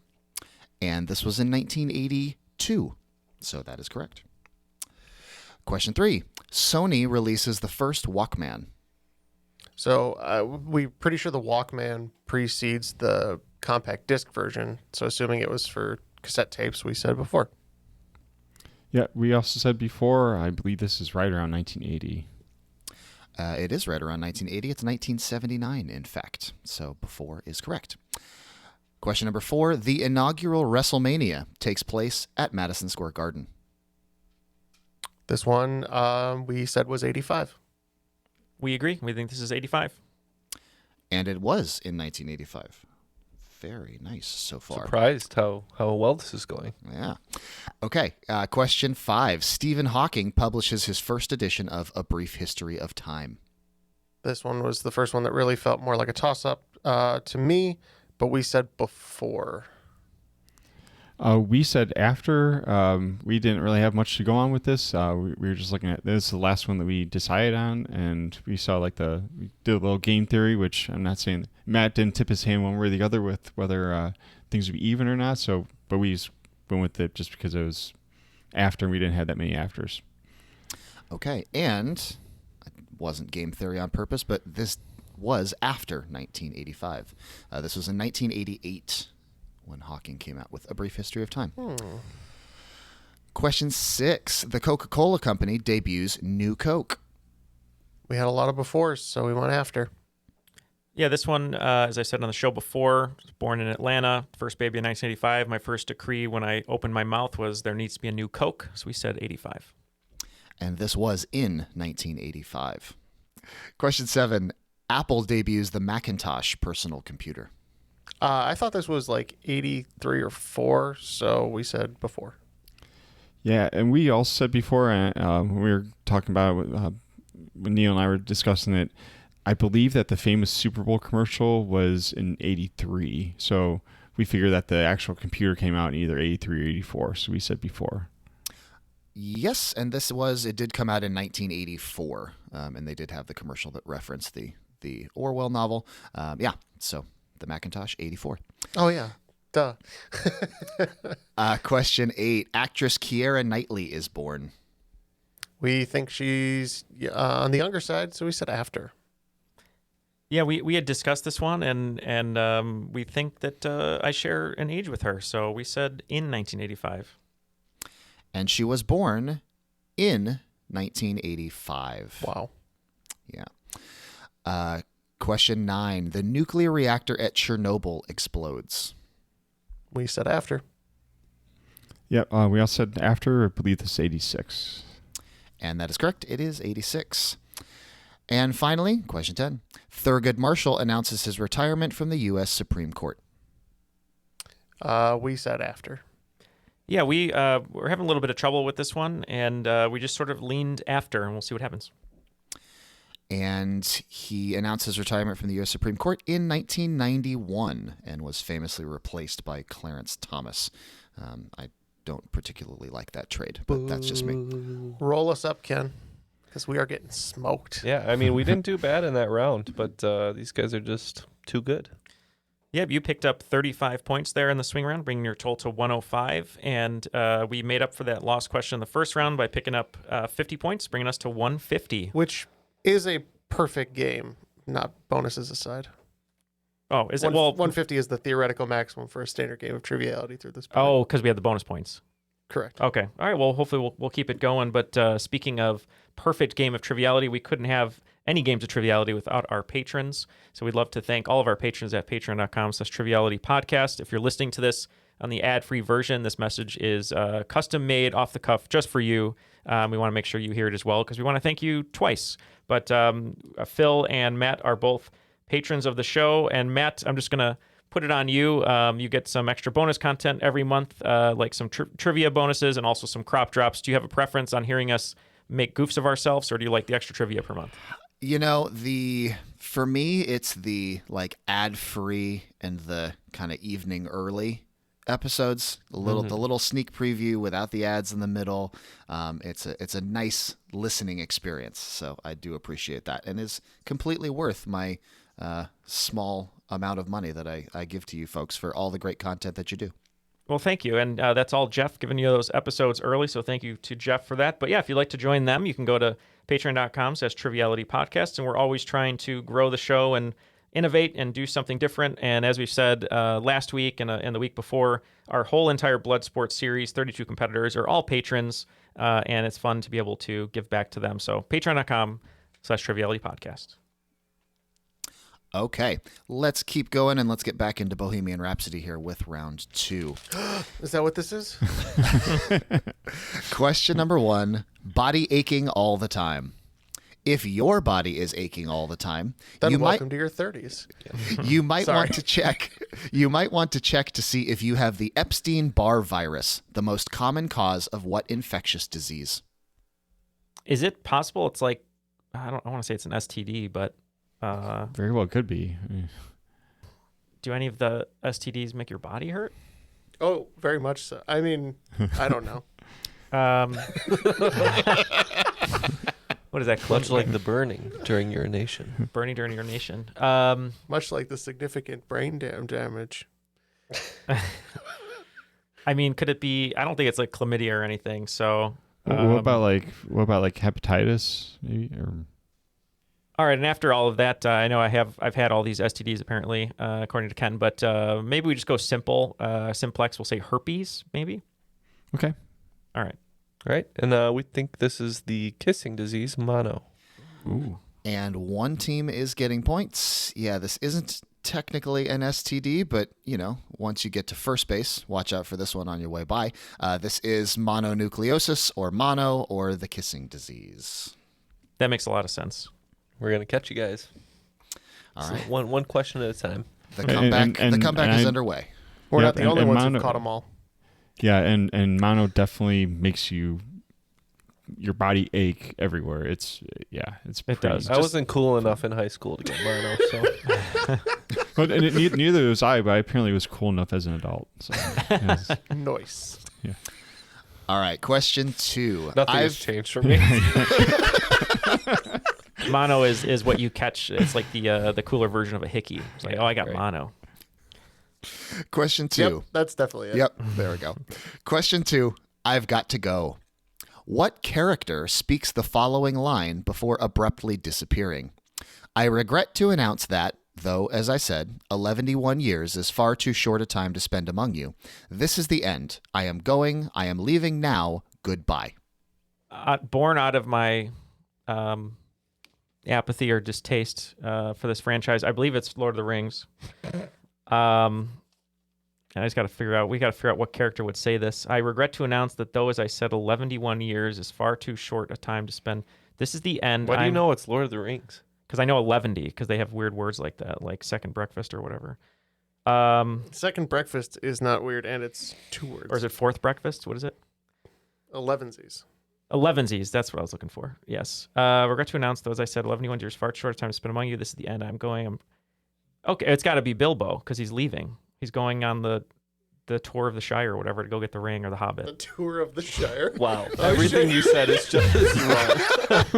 And this was in 1982, so that is correct. Question 3. Sony releases the first Walkman. So we're pretty sure the Walkman precedes the compact disc version. So assuming it was for cassette tapes, we said before. Yeah, we also said before, I believe this is right around 1980. It is right around 1980. It's 1979, in fact. So before is correct. Question number 4. The inaugural WrestleMania takes place at Madison Square Garden. This one we said was 85. We agree. We think this is 85. And it was in 1985. Very nice so far. Surprised how well this is going. Yeah. Okay. Question 5. Stephen Hawking publishes his first edition of A Brief History of Time. This one was the first one that really felt more like a toss-up to me, but we said before. We said after. We didn't really have much to go on with this. We were just looking at this is the last one that we decided on, and we saw we did a little game theory, which I'm not saying Matt didn't tip his hand one way or the other with whether things would be even or not. So, but we just went with it just because it was after, and we didn't have that many afters. Okay, and it wasn't game theory on purpose, but this was after 1985. This was in 1988. When Hawking came out with A Brief History of Time. Question 6. The Coca-Cola Company debuts New Coke. We had a lot of befores, so we went after. Yeah, this one, as I said on the show before, was born in Atlanta, first baby in 1985. My first decree when I opened my mouth was there needs to be a new Coke, so we said 85. And this was in 1985. Question 7. Apple debuts the Macintosh personal computer. I thought this was like 83 or 4, so we said before. Yeah, and we also said before when we were talking about it, when Neal and I were discussing it, I believe that the famous Super Bowl commercial was in 83. So we figured that the actual computer came out in either 83 or 84. So we said before. Yes, and it did come out in 1984. And they did have the commercial that referenced the Orwell novel. So the Macintosh, 84. Oh, yeah. Duh. Question 8. Actress Keira Knightley is born. We think she's on the younger side, so we said after. Yeah, we had discussed this one, and we think that I share an age with her, so we said in 1985. And she was born in 1985. Wow. Yeah. Question 9. The nuclear reactor at Chernobyl explodes. We said after. Yep, we all said after. I believe this is 86. And that is correct. It is 86. And finally, question 10. Thurgood Marshall announces his retirement from the U.S. Supreme Court. We said after. Yeah, we're having a little bit of trouble with this one, and we just sort of leaned after, and we'll see what happens. And he announced his retirement from the U.S. Supreme Court in 1991 and was famously replaced by Clarence Thomas. I don't particularly like that trade, but that's just me. Roll us up, Ken, because we are getting smoked. Yeah, I mean, we didn't do bad in that round, but these guys are just too good. Yeah, you picked up 35 points there in the swing round, bringing your total to 105. And we made up for that lost question in the first round by picking up 50 points, bringing us to 150. Which is a perfect game, not bonuses aside. Oh, is it? Well, 150 is the theoretical maximum for a standard game of Triviality through this point. Oh, because we had the bonus points. Correct. Okay. All right. Well, hopefully we'll keep it going. But speaking of perfect game of Triviality, we couldn't have any games of Triviality without our patrons. So we'd love to thank all of our patrons at patron.com/trivialitypodcast. If you're listening to this on the ad-free version, this message is custom made off the cuff just for you. We want to make sure you hear it as well because we want to thank you twice. But Phil and Matt are both patrons of the show. And Matt, I'm just going to put it on you. You get some extra bonus content every month, like some trivia bonuses and also some crop drops. Do you have a preference on hearing us make goofs of ourselves, or do you like the extra trivia per month? You know, for me, it's the ad-free and the kind of evening early episodes. The little sneak preview without the ads in the middle. It's a nice listening experience. So I do appreciate that, and is completely worth my small amount of money that I give to you folks for all the great content that you do. Well, thank you. And that's all Jeff giving you those episodes early. So thank you to Jeff for that. But yeah, if you'd like to join them, you can go to patreon.com/trivialitypodcast. And we're always trying to grow the show and innovate and do something different. And as we said last week and the week before, our whole entire Bloodsport series, 32 competitors, are all patrons. And it's fun to be able to give back to them. So patreon.com/trivialitypodcast. Okay, let's keep going and let's get back into Bohemian Rhapsody here with round 2. Is that what this is? Question number 1, body aching all the time. If your body is aching all the time, then welcome to your 30s. You might want to check. You might want to check to see if you have the Epstein-Barr virus, the most common cause of what infectious disease? Is it possible it's like, I want to say it's an STD, but very well could be. Do any of the STDs make your body hurt? Oh, very much so. I mean, I don't know. What is that? Much like the burning during urination. Burning during urination. Much like the significant brain damage. I mean, could it be? I don't think it's like chlamydia or anything. So, what about like hepatitis? Maybe. All right, and after all of that, I know I've had all these STDs apparently, according to Ken. But maybe we just go simple, simplex. We'll say herpes, maybe. Okay. All right. Right, and we think this is the kissing disease, mono. Ooh. And one team is getting points. Yeah, this isn't technically an STD, but, once you get to first base, watch out for this one on your way by. This is mononucleosis or mono or the kissing disease. That makes a lot of sense. We're going to catch you guys. All right. One question at a time. The comeback is underway. We're not the only ones who've caught them all. Yeah, and mono definitely makes your body ache everywhere. It does. I wasn't cool enough in high school to get mono, so. But neither was I, but I apparently was cool enough as an adult. So, yes. Nice. Yeah. All right, question 2. Nothing has changed for me. Mono is what you catch. It's like the cooler version of a hickey. It's like, I got mono. Question 2. Yep, that's definitely it. Yep, there we go. Question 2. I've got to go. What character speaks the following line before abruptly disappearing? I regret to announce that, though, as I said, 11 years is far too short a time to spend among you. This is the end. I am going. I am leaving now. Goodbye. Born out of my apathy or distaste for this franchise, I believe it's Lord of the Rings. And I just got to figure out what character would say this. I regret to announce that though, as I said, 11 years is far too short a time to spend. This is the end. Why do you know it's Lord of the Rings? Because I know 11, because they have weird words like that, like second breakfast or whatever. Second breakfast is not weird, and it's 2 words. Or is it fourth breakfast? What is it? 11sies. 11sies, that's what I was looking for. Yes. Regret to announce, though, as I said, 11 years far too short a time to spend among you. This is the end. I'm going. Okay, it's got to be Bilbo because he's leaving. He's going on the tour of the Shire or whatever to go get the ring or the Hobbit. The tour of the Shire. Wow, everything you said is just wrong.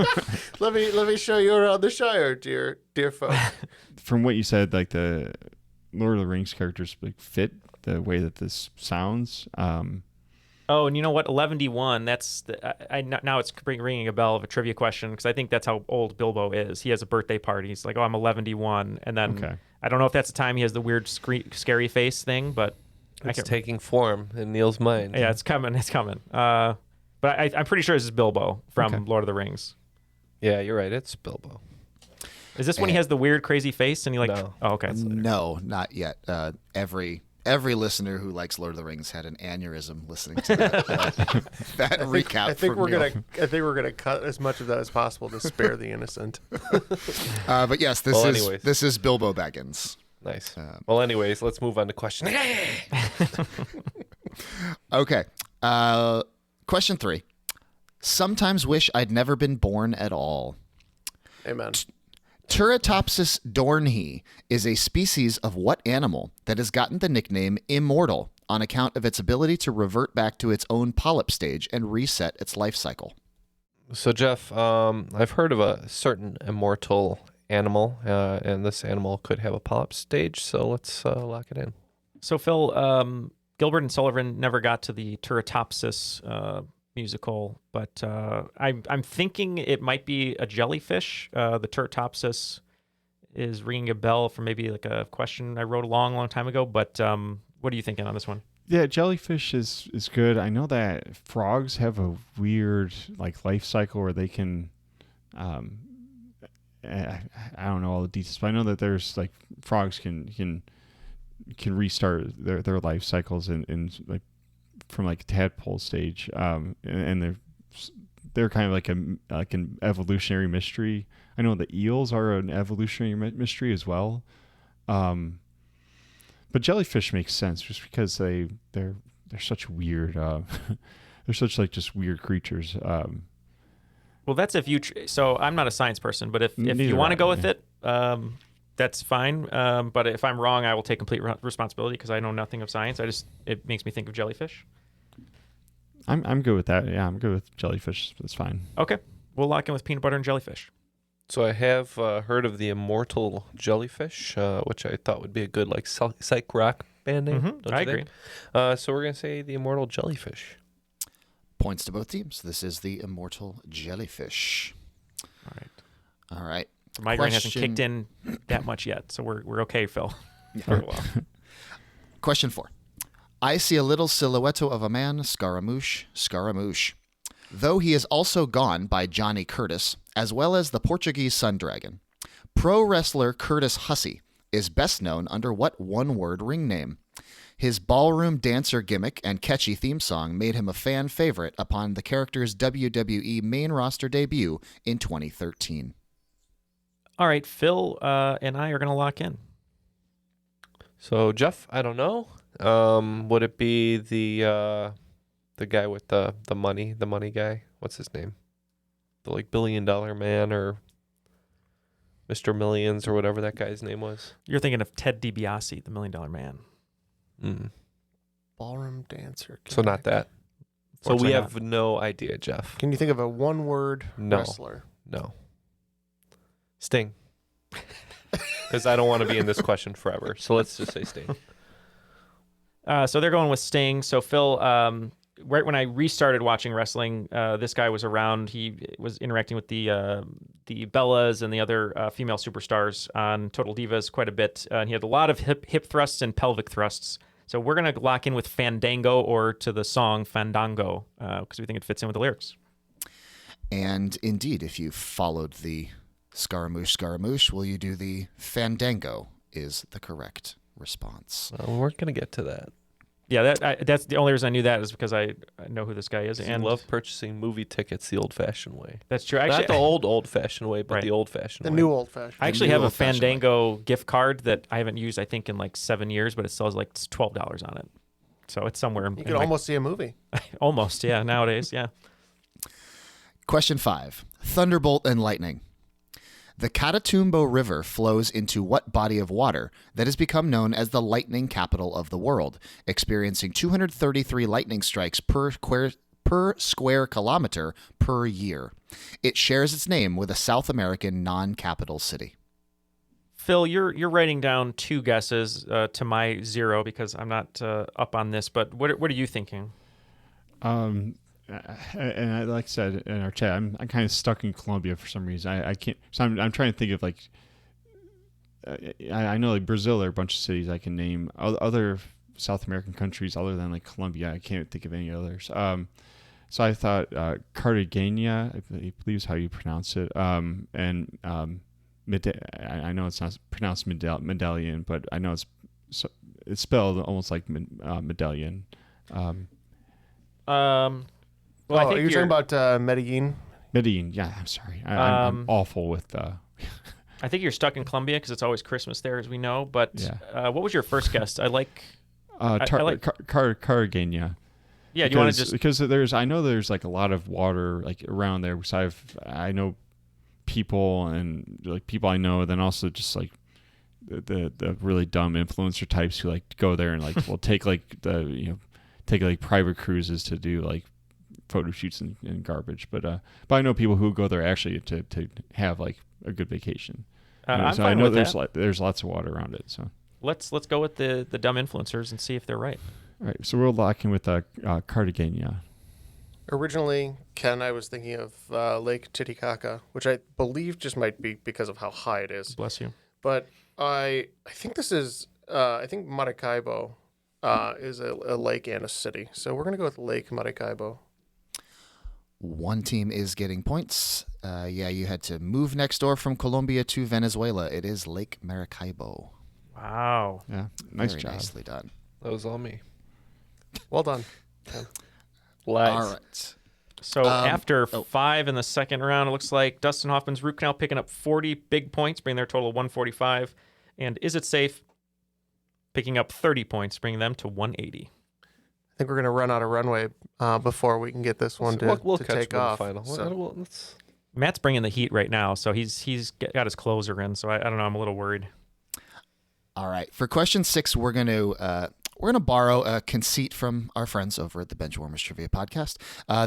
Let me show you around the Shire, dear folk. From what you said, like the Lord of the Rings characters fit the way that this sounds. Oh, and you know what? 11D1. That's now it's ringing a bell of a trivia question because I think that's how old Bilbo is. He has a birthday party. He's like, "Oh, I'm 11D1," and then I don't know if that's the time he has the weird scary face thing, but it's taking form in Neal's mind. Yeah, it's coming. It's coming. But I'm pretty sure this is Bilbo from Lord of the Rings. Yeah, you're right. It's Bilbo. Is this when he has the weird crazy face and he like? No. Oh, okay. No, not yet. Every listener who likes Lord of the Rings had an aneurysm listening to that recap. I think we're gonna cut as much of that as possible to spare the innocent. But yes, this is Bilbo Baggins. Nice. Well, anyways, let's move on to question. Okay. Question 3. Sometimes wish I'd never been born at all. Amen. Turritopsis doornhi is a species of what animal that has gotten the nickname immortal on account of its ability to revert back to its own polyp stage and reset its life cycle? So, Jeff, I've heard of a certain immortal animal, and this animal could have a polyp stage, so let's lock it in. So, Phil, Gilbert and Sullivan never got to the Turritopsis musical, but I'm thinking it might be a jellyfish. The Turritopsis is ringing a bell for maybe like a question I wrote a long time ago, but what are you thinking on this one? Yeah, jellyfish is good. I know that frogs have a weird life cycle where they can I don't know all the details, but I know that there's frogs can restart their life cycles in from tadpole stage, and they're kind of like an evolutionary mystery. I know the eels are an evolutionary mystery as well. But jellyfish makes sense just because they're such weird. They're such like just weird creatures. Well, that's if you. So I'm not a science person, but if you want to go with it, that's fine. But if I'm wrong, I will take complete responsibility because I know nothing of science. It makes me think of jellyfish. I'm good with that. Yeah, I'm good with jellyfish. That's fine. Okay, we'll lock in with peanut butter and jellyfish. So I have heard of the Immortal Jellyfish, which I thought would be a good like psych rock band name. Mm-hmm. I agree. So we're gonna say the Immortal Jellyfish. Points to both teams. This is the Immortal Jellyfish. All right. The migraine hasn't kicked in that much yet, so we're okay, Phil. For a while. Question 4. I see a little silhouette of a man, Scaramouche, Scaramouche. Though he is also gone by Johnny Curtis, as well as the Portuguese Sun Dragon. Pro wrestler Curtis Hussey is best known under what one-word ring name? His ballroom dancer gimmick and catchy theme song made him a fan favorite upon the character's WWE main roster debut in 2013. All right, Phil and I are going to lock in. So Jeff, I don't know. Would it be the guy with the money guy? What's his name? The like $1 billion man or Mr. Millions or whatever that guy's name was. You're thinking of Ted DiBiase, the $1 Million Man. Ballroom dancer. So not that. So we have no idea, Jeff. Can you think of a one-word wrestler? No. Sting. Because I don't want to be in this question forever. So let's just say Sting. So they're going with Sting. So Phil, right when I restarted watching wrestling, this guy was around. He was interacting with the Bellas and the other female superstars on Total Divas quite a bit. And he had a lot of hip thrusts and pelvic thrusts. So we're going to lock in with Fandango or to the song Fandango because we think it fits in with the lyrics. And indeed, if you followed the Scaramouche, Scaramouche, will you do the Fandango is the correct response. Well, we're going to get to that. Yeah, that's the only reason I knew that is because I know who this guy is. And love purchasing movie tickets the old-fashioned way. That's true. Not the old-fashioned way, but the old-fashioned way. The new old-fashioned. I actually have a Fandango gift card that I haven't used, I think, in like 7 years, but it still has like $12 on it. So it's somewhere. You can almost see a movie. Almost, yeah, nowadays, yeah. Question 5. Thunderbolt and lightning. The Catatumbo River flows into what body of water that has become known as the lightning capital of the world, experiencing 233 lightning strikes per square kilometer per year. It shares its name with a South American non-capital city. Phil, you're writing down 2 guesses to my 0 because I'm not up on this, but what are you thinking? And I, like I said in our chat, I'm kind of stuck in Colombia for some reason. I can't. So I'm trying to think of like. I know like Brazil are a bunch of cities I can name. Other South American countries other than like Colombia, I can't think of any others. So I thought Cartagena, I believe is how you pronounce it. And I know it's not pronounced medallion, but I know it's spelled almost like medallion. Well, I think you're talking about Medellin? Medellin, yeah. I'm sorry. I'm awful with... I think you're stuck in Colombia because it's always Christmas there, as we know. But what was your first guess? I like... Cartagena. Yeah, do you want to just... Because I know there's like a lot of water like around there. So I know people and like people I know, then also just like the really dumb influencer types who like go there and like will take like private cruises to do like photo shoots and garbage, but I know people who go there actually to have like a good vacation. So I know there's lots of water around it. So let's go with the dumb influencers and see if they're right. All right, so we'll lock in with Cartagena. Originally, Ken, I was thinking of Lake Titicaca, which I believe just might be because of how high it is. Bless you. But I think this is I think Maracaibo is a lake and a city, so we're gonna go with Lake Maracaibo. One team is getting points. You had to move next door from Colombia to Venezuela. It is Lake Maracaibo. Wow. Yeah, nice Very job. Nicely done. That was all me. Well done. Lies. All right. So after 5 in the second round, it looks like Dustin Hoffman's Root Canal picking up 40 big points, bringing their total to 145. And Is It Safe picking up 30 points, bringing them to 180. I think we're going to run out of runway before we can get this one we'll to catch take him in the off. final. So. Matt's bringing the heat right now, so he's got his closer in. So I don't know. I'm a little worried. All right. For question 6, we're gonna borrow a conceit from our friends over at the Benchwarmers Trivia Podcast.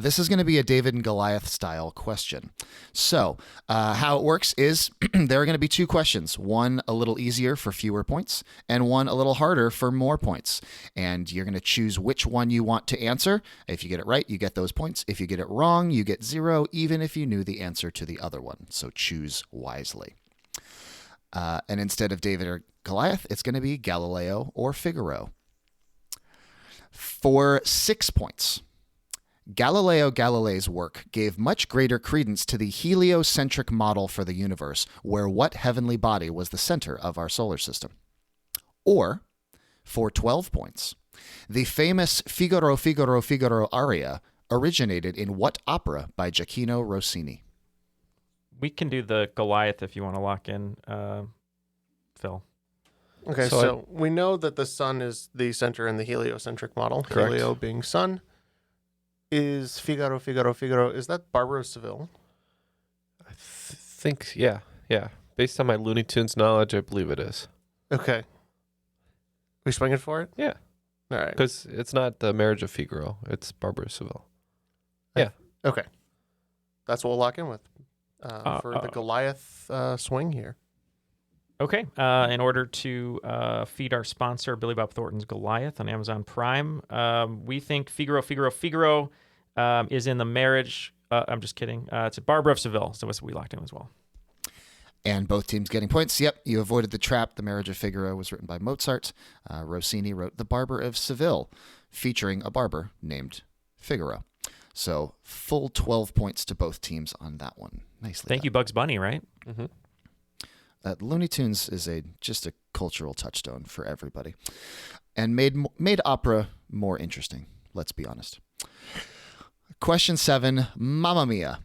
This is going to be a David and Goliath style question. So how it works is there are going to be 2 questions, one a little easier for fewer points and one a little harder for more points. And you're going to choose which one you want to answer. If you get it right, you get those points. If you get it wrong, you get 0, even if you knew the answer to the other one. So choose wisely. And instead of David or Goliath, it's going to be Galileo or Figaro. For 6 points, Galileo Galilei's work gave much greater credence to the heliocentric model for the universe, where what heavenly body was the center of our solar system? Or, for 12 points, the famous Figaro, Figaro, Figaro aria originated in what opera by Gioacchino Rossini? We can do the Goliath if you want to lock in, Phil. Okay, so we know that the sun is the center in the heliocentric model. Correct. Helio being sun. Is Figaro, Figaro, Figaro, is that Barbara of Seville? I think, yeah. Based on my Looney Tunes knowledge, I believe it is. Okay. We swinging for it? Yeah. All right. Because it's not the Marriage of Figaro. It's Barbara of Seville. Yeah. Okay. That's what we'll lock in with for the Goliath swing here. Okay. In order to feed our sponsor, Billy Bob Thornton's Goliath on Amazon Prime, we think Figaro is in the marriage. I'm just kidding. It's Barbara of Seville. So that's what we locked in as well. And both teams getting points. Yep, you avoided the trap. The Marriage of Figaro was written by Mozart. Rossini wrote The Barber of Seville, featuring a barber named Figaro. So full 12 points to both teams on that one. Nicely Thank done. you, Bugs Bunny, right? Mm-hmm. Looney Tunes is just a cultural touchstone for everybody, and made opera more interesting. Let's be honest. Question 7, Mamma Mia.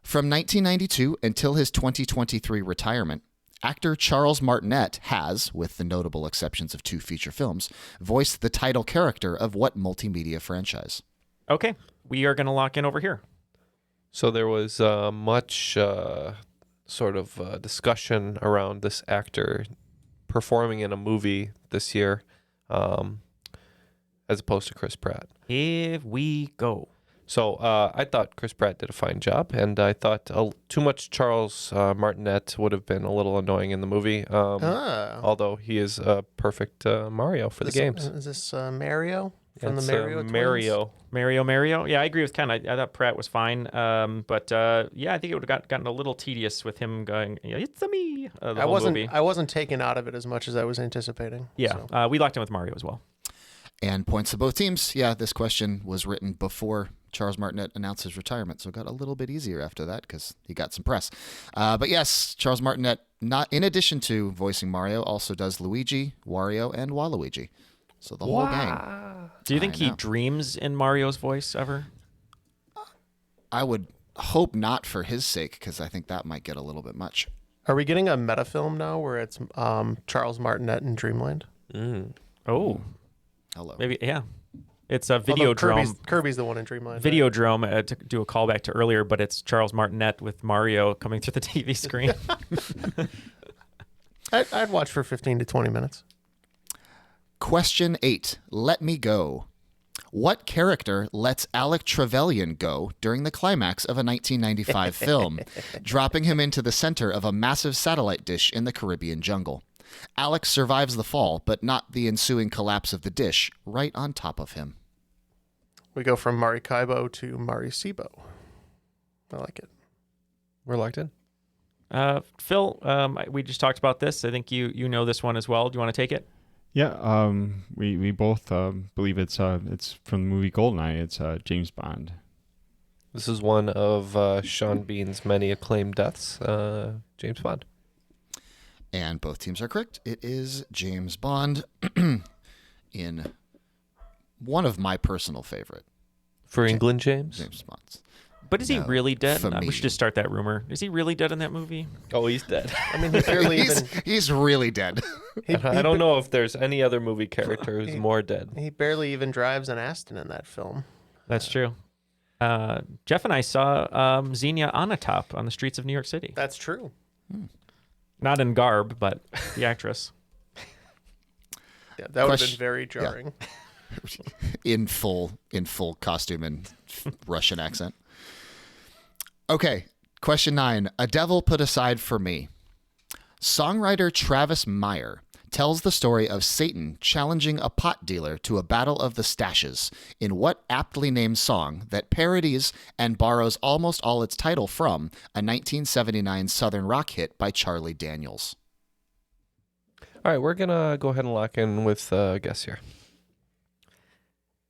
From 1992 until his 2023 retirement, actor Charles Martinet has, with the notable exceptions of 2 feature films, voiced the title character of what multimedia franchise? Okay, we are going to lock in over here. So there was much sort of discussion around this actor performing in a movie this year as opposed to Chris Pratt. Here we go. So I thought Chris Pratt did a fine job, and I thought too much Charles Martinet would have been a little annoying in the movie, although he is a perfect Mario for the games. Is this Mario? From It's the Mario twins? Mario. Yeah, I agree with Ken. I thought Pratt was fine. But I think it would have gotten a little tedious with him going, it's me, the whole movie. I wasn't taken out of it as much as I was anticipating. Yeah, so. We locked in with Mario as well. And points to both teams. Yeah, this question was written before Charles Martinet announced his retirement, so it got a little bit easier after that because he got some press. But yes, Charles Martinet, not in addition to voicing Mario, also does Luigi, Wario, and Waluigi. So the whole gang. Do you think he dreams in Mario's voice ever? I would hope not for his sake, because I think that might get a little bit much. Are we getting a meta film now where it's Charles Martinet in Dreamland? Oh. Hello. Maybe, yeah. It's a Videodrome. Kirby's the one in Dreamland. Videodrome, to do a callback to earlier, but it's Charles Martinet with Mario coming through the TV screen. I'd watch for 15 to 20 minutes. Question 8. Let me go. What character lets Alec Trevelyan go during the climax of a 1995 film, dropping him into the center of a massive satellite dish in the Caribbean jungle? Alex survives the fall, but not the ensuing collapse of the dish right on top of him. We go from Maracaibo to Maracaibo. I like it. We're locked in. Phil, we just talked about this. I think you know this one as well. Do you want to take it? Yeah, we both believe it's from the movie Goldeneye. It's James Bond. This is one of Sean Bean's many acclaimed deaths, James Bond. And both teams are correct. It is James Bond in one of my personal favorite For England, James? James Bonds. But is he really dead? for We me. should just start that rumor. Is he really dead in that movie? Oh, he's dead. I mean, he barely even. He's really dead. I don't know if there's any other movie character who's more dead. He barely even drives an Aston in that film. That's true. Jeff and I saw Xenia Onatopp on the streets of New York City. That's true. Not in garb, but the actress. Yeah, that would have been very jarring. in full costume and Russian accent. Okay, question 9. A Devil Put Aside for Me. Songwriter Travis Meyer tells the story of Satan challenging a pot dealer to a battle of the stashes in what aptly named song that parodies and borrows almost all its title from a 1979 Southern rock hit by Charlie Daniels. All right, we're going to go ahead and lock in with a guess here.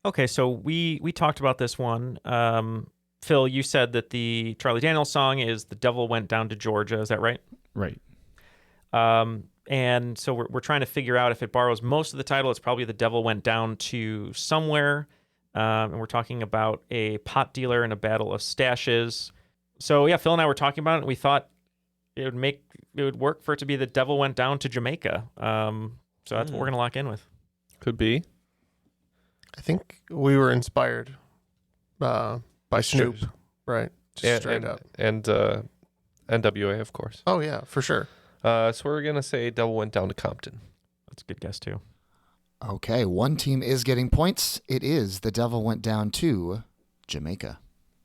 Okay, so we talked about this one. Phil, you said that the Charlie Daniels song is The Devil Went Down to Georgia. Is that right? Right. And so we're trying to figure out if it borrows most of the title. It's probably The Devil Went Down to Somewhere. And we're talking about a pot dealer in a battle of stashes. So yeah, Phil and I were talking about it, and we thought it would work for it to be The Devil Went Down to Jamaica. So that's what we're gonna lock in with. Could be. I think we were inspired by Snoop, right? Just straight up. And NWA, of course. Oh, yeah, for sure. So we're going to say Devil Went Down to Compton. That's a good guess, too. Okay, one team is getting points. It is The Devil Went Down to Jamaica.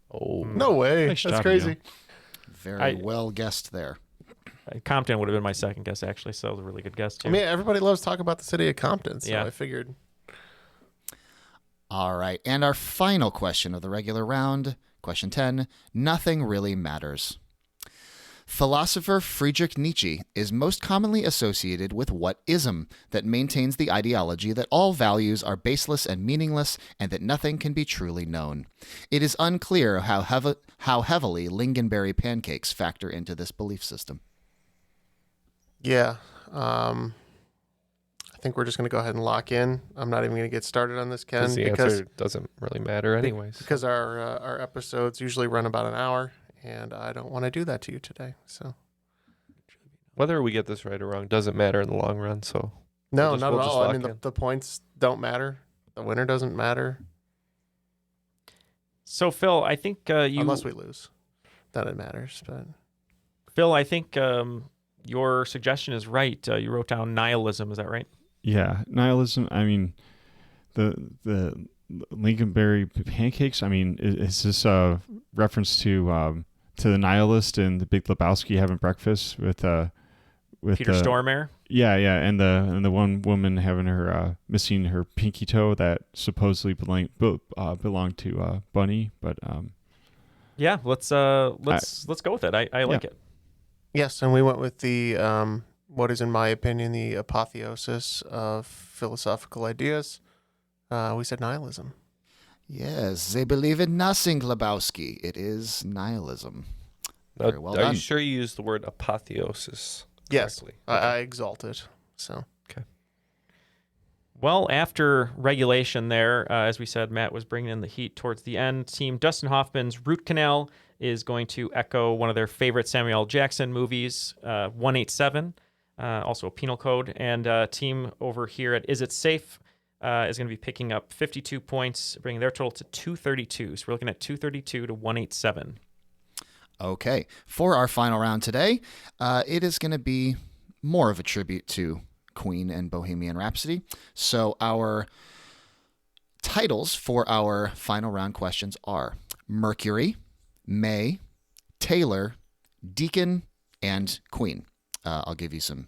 Oh. No way. Nice That's job, crazy. Neal. Very well guessed there. Compton would have been my second guess, actually, so that was a really good guess, too. I mean, everybody loves talking about the city of Compton, so Yeah. I figured. All right, and our final question of the regular round, question 10, nothing really matters. Philosopher Friedrich Nietzsche is most commonly associated with what ism that maintains the ideology that all values are baseless and meaningless and that nothing can be truly known. It is unclear how heavily lingonberry pancakes factor into this belief system. Yeah. I think we're just going to go ahead and lock in. I'm not even going to get started on this, Ken, The answer doesn't really matter anyways. Because our episodes usually run about an hour, and I don't want to do that to you today. So Whether we get this right or wrong doesn't matter in the long run. So no, we'll not at just all. I lock mean, in. the points don't matter. The winner doesn't matter. So, Phil, I think unless we lose, then it matters. But Phil, I think your suggestion is right. You wrote down nihilism. Is that right? Yeah, nihilism. I mean, the Lincolnberry pancakes. I mean, is this a reference to the nihilist in The Big Lebowski having breakfast with Peter Stormare? Yeah, and the one woman having her missing her pinky toe that supposedly belonged to Bunny, but yeah, let's go with it. I like it. yes, and we went with the what is, in my opinion, the apotheosis of philosophical ideas. We said nihilism. Yes, they believe in nothing, Lebowski. It is nihilism. Very well Are done. you sure you used the word apotheosis correctly? Yes, I exalt it. So okay. Well, after regulation there, as we said, Matt was bringing in the heat towards the end. Team Dustin Hoffman's Root Canal is going to echo one of their favorite Samuel L. Jackson movies, 187, also a penal code. And team over here at Is It Safe is going to be picking up 52 points, bringing their total to 232. So we're looking at 232 to 187. Okay, for our final round today, it is going to be more of a tribute to Queen and Bohemian Rhapsody. So our titles for our final round questions are Mercury, May, Taylor, Deacon, and Queen. I'll give you some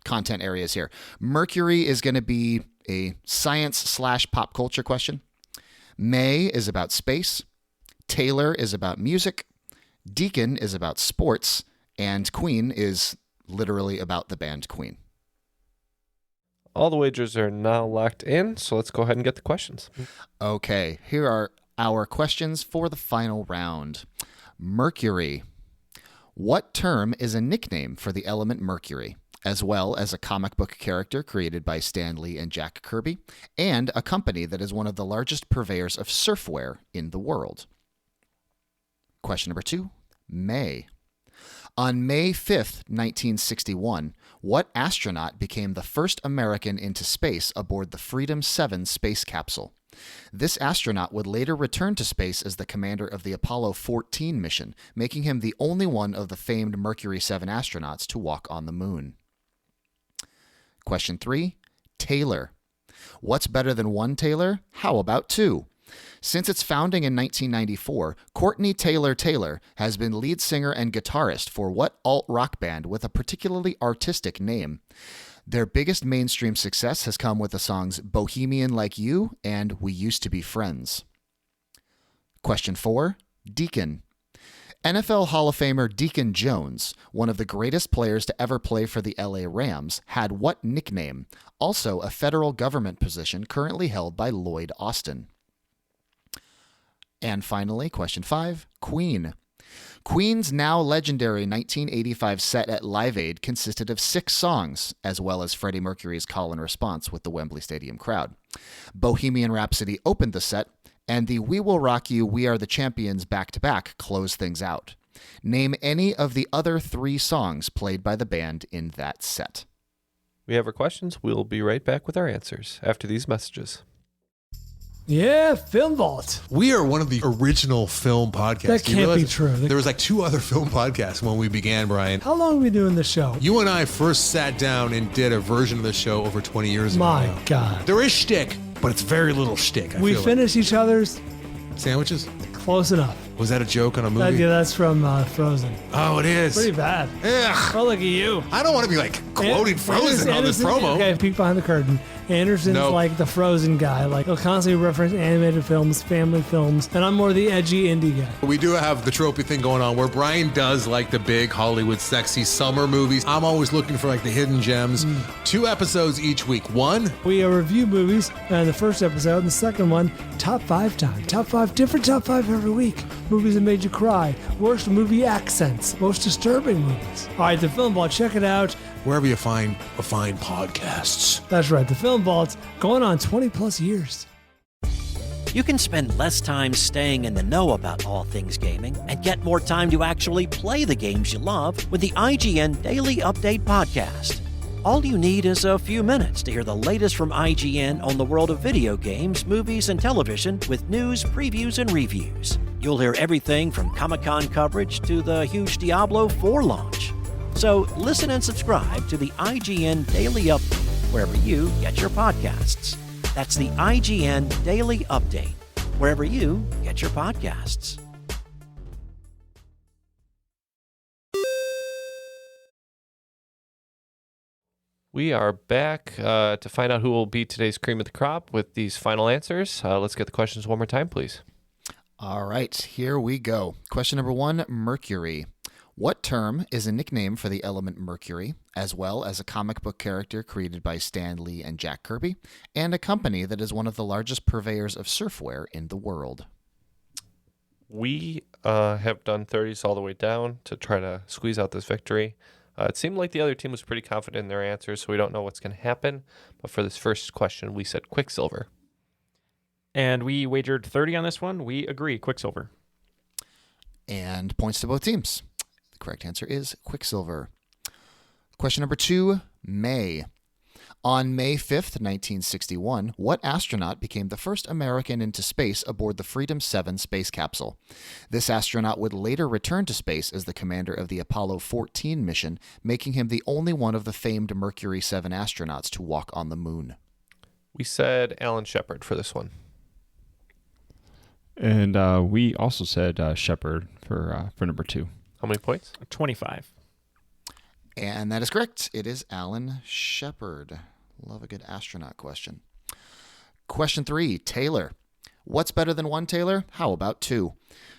content areas here. Mercury is going to be a science/pop culture question. May is about space. Taylor is about music. Deacon is about sports. And Queen is literally about the band Queen. All the wagers are now locked in, so let's go ahead and get the questions. Okay, here are our questions for the final round. Mercury. What term is a nickname for the element mercury? as well as a comic book character created by Stan Lee and Jack Kirby, and a company that is one of the largest purveyors of surfwear in the world. Question number 2, May. On May 5th, 1961, what astronaut became the first American into space aboard the Freedom 7 space capsule? This astronaut would later return to space as the commander of the Apollo 14 mission, making him the only one of the famed Mercury 7 astronauts to walk on the moon. Question 3, Taylor. What's better than one Taylor? How about two? Since its founding in 1994, Courtney Taylor Taylor has been lead singer and guitarist for what alt-rock band with a particularly artistic name? Their biggest mainstream success has come with the songs Bohemian Like You and We Used to Be Friends. Question 4, Deacon. NFL Hall of Famer Deacon Jones, one of the greatest players to ever play for the LA Rams, had what nickname? Also a federal government position currently held by Lloyd Austin. And finally, question 5, Queen. Queen's now legendary 1985 set at Live Aid consisted of 6 songs, as well as Freddie Mercury's call and response with the Wembley Stadium crowd. Bohemian Rhapsody opened the set, and the We Will Rock You, We Are the Champions back-to-back closed things out. Name any of the other 3 songs played by the band in that set. We have our questions. We'll be right back with our answers after these messages. Yeah, Film Vault. We are one of the original film podcasts. That can't be true. There was like 2 other film podcasts when we began, Brian. How long have we been doing this show? You and I first sat down and did a version of the show over 20 years ago. My God. There is shtick, but it's very little shtick. We finish each other's sandwiches? Close enough. Was that a joke on a movie? Yeah, that's from Frozen. Oh, it is. Pretty bad. Ugh. Oh, look at you. I don't want to be like quoting Frozen on this promo. Okay, peek behind the curtain. Anderson's like the Frozen guy. Like, he'll constantly reference animated films, family films, and I'm more the edgy indie guy. We do have the tropey thing going on where Brian does like the big Hollywood sexy summer movies. I'm always looking for like the hidden gems. 2 episodes each week. One, we review movies, and the first episode, and the second one, top 5 time. Top 5, different top 5 every week. Movies that made you cry. Worst movie accents. Most disturbing movies. All right, the Film Vault, check it out. Wherever you find podcasts. That's right, the Film Vault's going on 20 plus years. You can spend less time staying in the know about all things gaming and get more time to actually play the games you love with the IGN Daily Update podcast. All you need is a few minutes to hear the latest from IGN on the world of video games, movies, and television with news, previews, and reviews. You'll hear everything from Comic-Con coverage to the huge Diablo 4 launch. So listen and subscribe to the IGN Daily Update wherever you get your podcasts. That's the IGN Daily Update wherever you get your podcasts. We are back to find out who will be today's cream of the crop with these final answers. Let's get the questions one more time, please. All right, here we go. Question number 1, Mercury. What term is a nickname for the element mercury, as well as a comic book character created by Stan Lee and Jack Kirby, and a company that is one of the largest purveyors of surfwear in the world? We have done 30s all the way down to try to squeeze out this victory. It seemed like the other team was pretty confident in their answers, so we don't know what's going to happen. But for this first question, we said Quicksilver. And we wagered 30 on this one. We agree, Quicksilver. And points to both teams. The correct answer is Quicksilver. Question number 2, May. On May 5th, 1961, what astronaut became the first American into space aboard the Freedom 7 space capsule? This astronaut would later return to space as the commander of the Apollo 14 mission, making him the only one of the famed Mercury 7 astronauts to walk on the moon. We said Alan Shepard for this one. And we also said Shepard for number 2. How many points? 25. And that is correct. It is Alan Shepard. Love a good astronaut question. Question 3, Taylor. What's better than one Taylor? How about 2?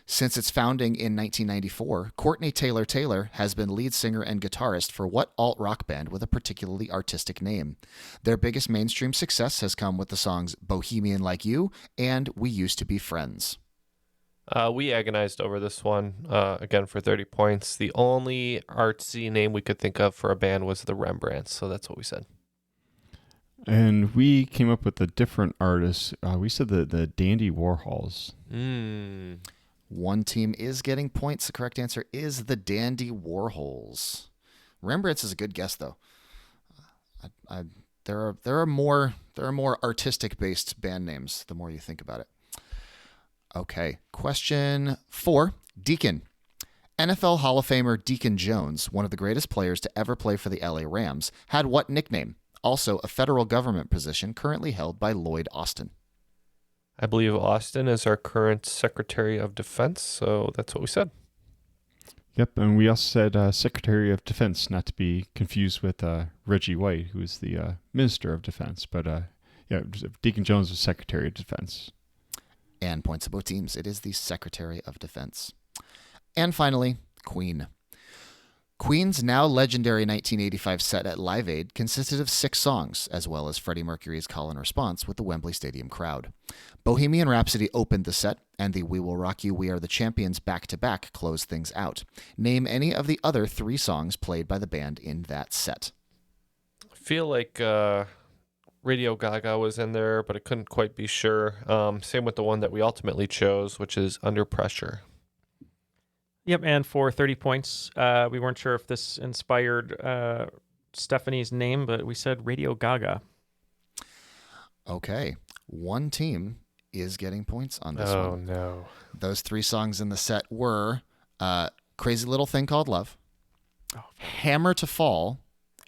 Since its founding in 1994, Courtney Taylor Taylor has been lead singer and guitarist for what alt-rock band with a particularly artistic name? Their biggest mainstream success has come with the songs Bohemian Like You and We Used to Be Friends. We agonized over this one, again, for 30 points. The only artsy name we could think of for a band was the Rembrandts, so that's what we said. And we came up with a different artist. We said the Dandy Warhols. One team is getting points. The correct answer is the Dandy Warhols. Rembrandts is a good guess, though. There are more artistic based band names the more you think about it. Okay, question 4. Deacon. NFL Hall of Famer Deacon Jones, one of the greatest players to ever play for the LA Rams, had what nickname? Also a federal government position currently held by Lloyd Austin. I believe Austin is our current Secretary of Defense, so that's what we said. Yep, and we also said Secretary of Defense, not to be confused with Reggie White, who is the Minister of Defense. But Deacon Jones was Secretary of Defense. And points to both teams. It is the Secretary of Defense. And finally, Queen. Queen's now legendary 1985 set at Live Aid consisted of 6 songs, as well as Freddie Mercury's call and response with the Wembley Stadium crowd. Bohemian Rhapsody opened the set, and the We Will Rock You, We Are the Champions back-to-back closed things out. Name any of the other 3 songs played by the band in that set. I feel like Radio Gaga was in there, but I couldn't quite be sure. Same with the one that we ultimately chose, which is Under Pressure. Yep, and for 30 points, we weren't sure if this inspired Stephanie's name, but we said Radio Gaga. Okay, one team is getting points on this one. Oh, no. Those 3 songs in the set were Crazy Little Thing Called Love, Hammer to Fall,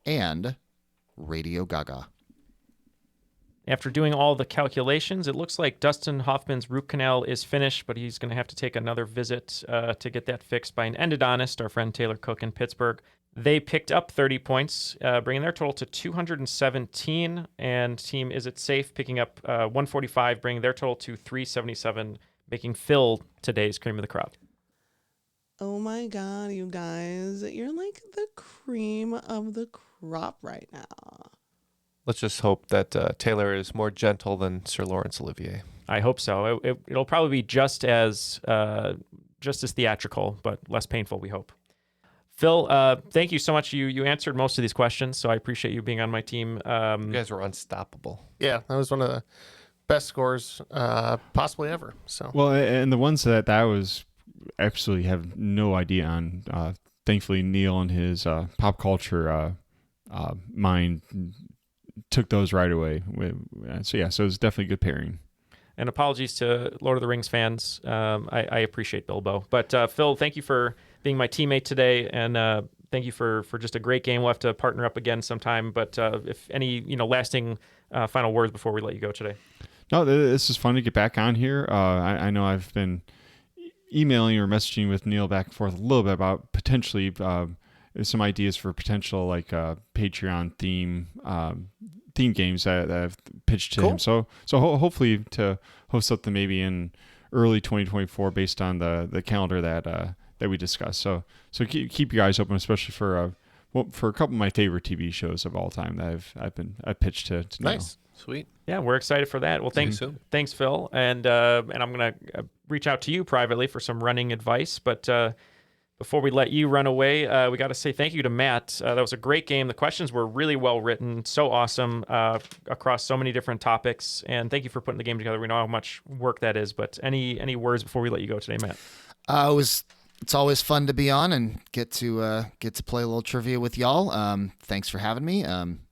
and Radio Gaga. After doing all the calculations, it looks like Dustin Hoffman's root canal is finished, but he's going to have to take another visit to get that fixed by an endodontist, our friend Taylor Cook in Pittsburgh. They picked up 30 points, bringing their total to 217, and team Is It Safe picking up 145, bringing their total to 377, making Phil today's cream of the crop. Oh my God, you guys, you're like the cream of the crop right now. Let's just hope that Taylor is more gentle than Sir Laurence Olivier. I hope so. It'll probably be just as theatrical, but less painful, we hope. Phil, thank you so much. You answered most of these questions, so I appreciate you being on my team. You guys were unstoppable. Yeah, that was one of the best scores possibly ever. So Well, and the ones that I was absolutely have no idea on, thankfully Neal and his pop culture mind took those right away. So it was definitely a good pairing. And apologies to Lord of the Rings fans. I appreciate Bilbo. But Phil, thank you for being my teammate today, and thank you for just a great game. We'll have to partner up again sometime. But if any lasting final words before we let you go today. No, this is fun to get back on here. I know I've been emailing or messaging with Neal back and forth a little bit about potentially some ideas for potential Patreon theme games that I've pitched to him. So hopefully to host something maybe in early 2024 based on the calendar that we discussed. So keep your eyes open, especially for a couple of my favorite TV shows of all time that I've pitched to Neal. Nice, sweet. Yeah, we're excited for that. Well, thanks, Phil, and I'm gonna reach out to you privately for some running advice, but. Before we let you run away, we got to say thank you to Matt. That was a great game. The questions were really well written, so awesome across so many different topics. And thank you for putting the game together. We know how much work that is. But any words before we let you go today, Matt? It's always fun to be on and get to play a little trivia with y'all. Thanks for having me.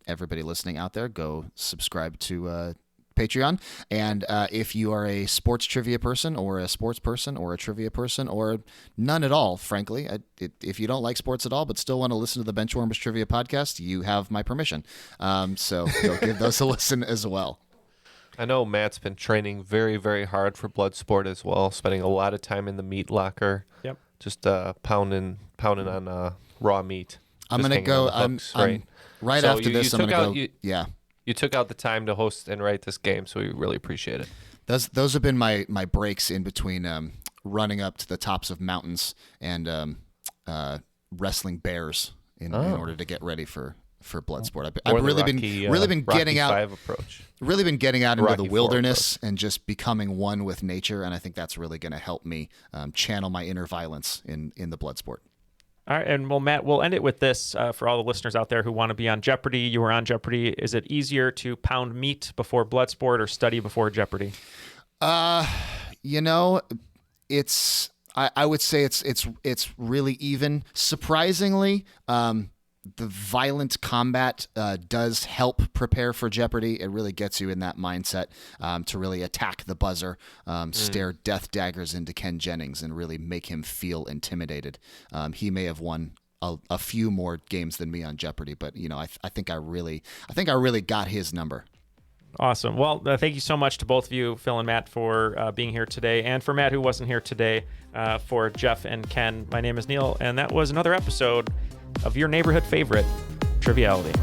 Everybody listening out there, go subscribe to Patreon. And if you are a sports trivia person or a sports person or a trivia person or none at all, frankly, if you don't like sports at all but still want to listen to the Benchwarmers Trivia Podcast, you have my permission. So go give those a listen as well. I know Matt's been training very, very hard for Bloodsport as well, spending a lot of time in the meat locker. Yep. Just pounding on raw meat. I'm going to go right after this. I'm going to go. Yeah. You took out the time to host and write this game, so we really appreciate it. Those have been my breaks in between running up to the tops of mountains and wrestling bears in order to get ready for Bloodsport. Or I've the really been Rocky getting out. V approach. Really been getting out into Rocky the IV wilderness and just becoming one with nature, and I think that's really going to help me channel my inner violence in the Bloodsport. All right, and well, Matt, we'll end it with this for all the listeners out there who want to be on Jeopardy. You were on Jeopardy. Is it easier to pound meat before Bloodsport or study before Jeopardy? It's I would say it's really even. Surprisingly, the violent combat does help prepare for Jeopardy. It really gets you in that mindset to really attack the buzzer, stare death daggers into Ken Jennings, and really make him feel intimidated. He may have won a few more games than me on Jeopardy, but I think I really got his number. Awesome. Well, thank you so much to both of you, Phil and Matt, for being here today, and for Matt, who wasn't here today, for Jeff and Ken. My name is Neal, and that was another episode of your neighborhood favorite, Triviality.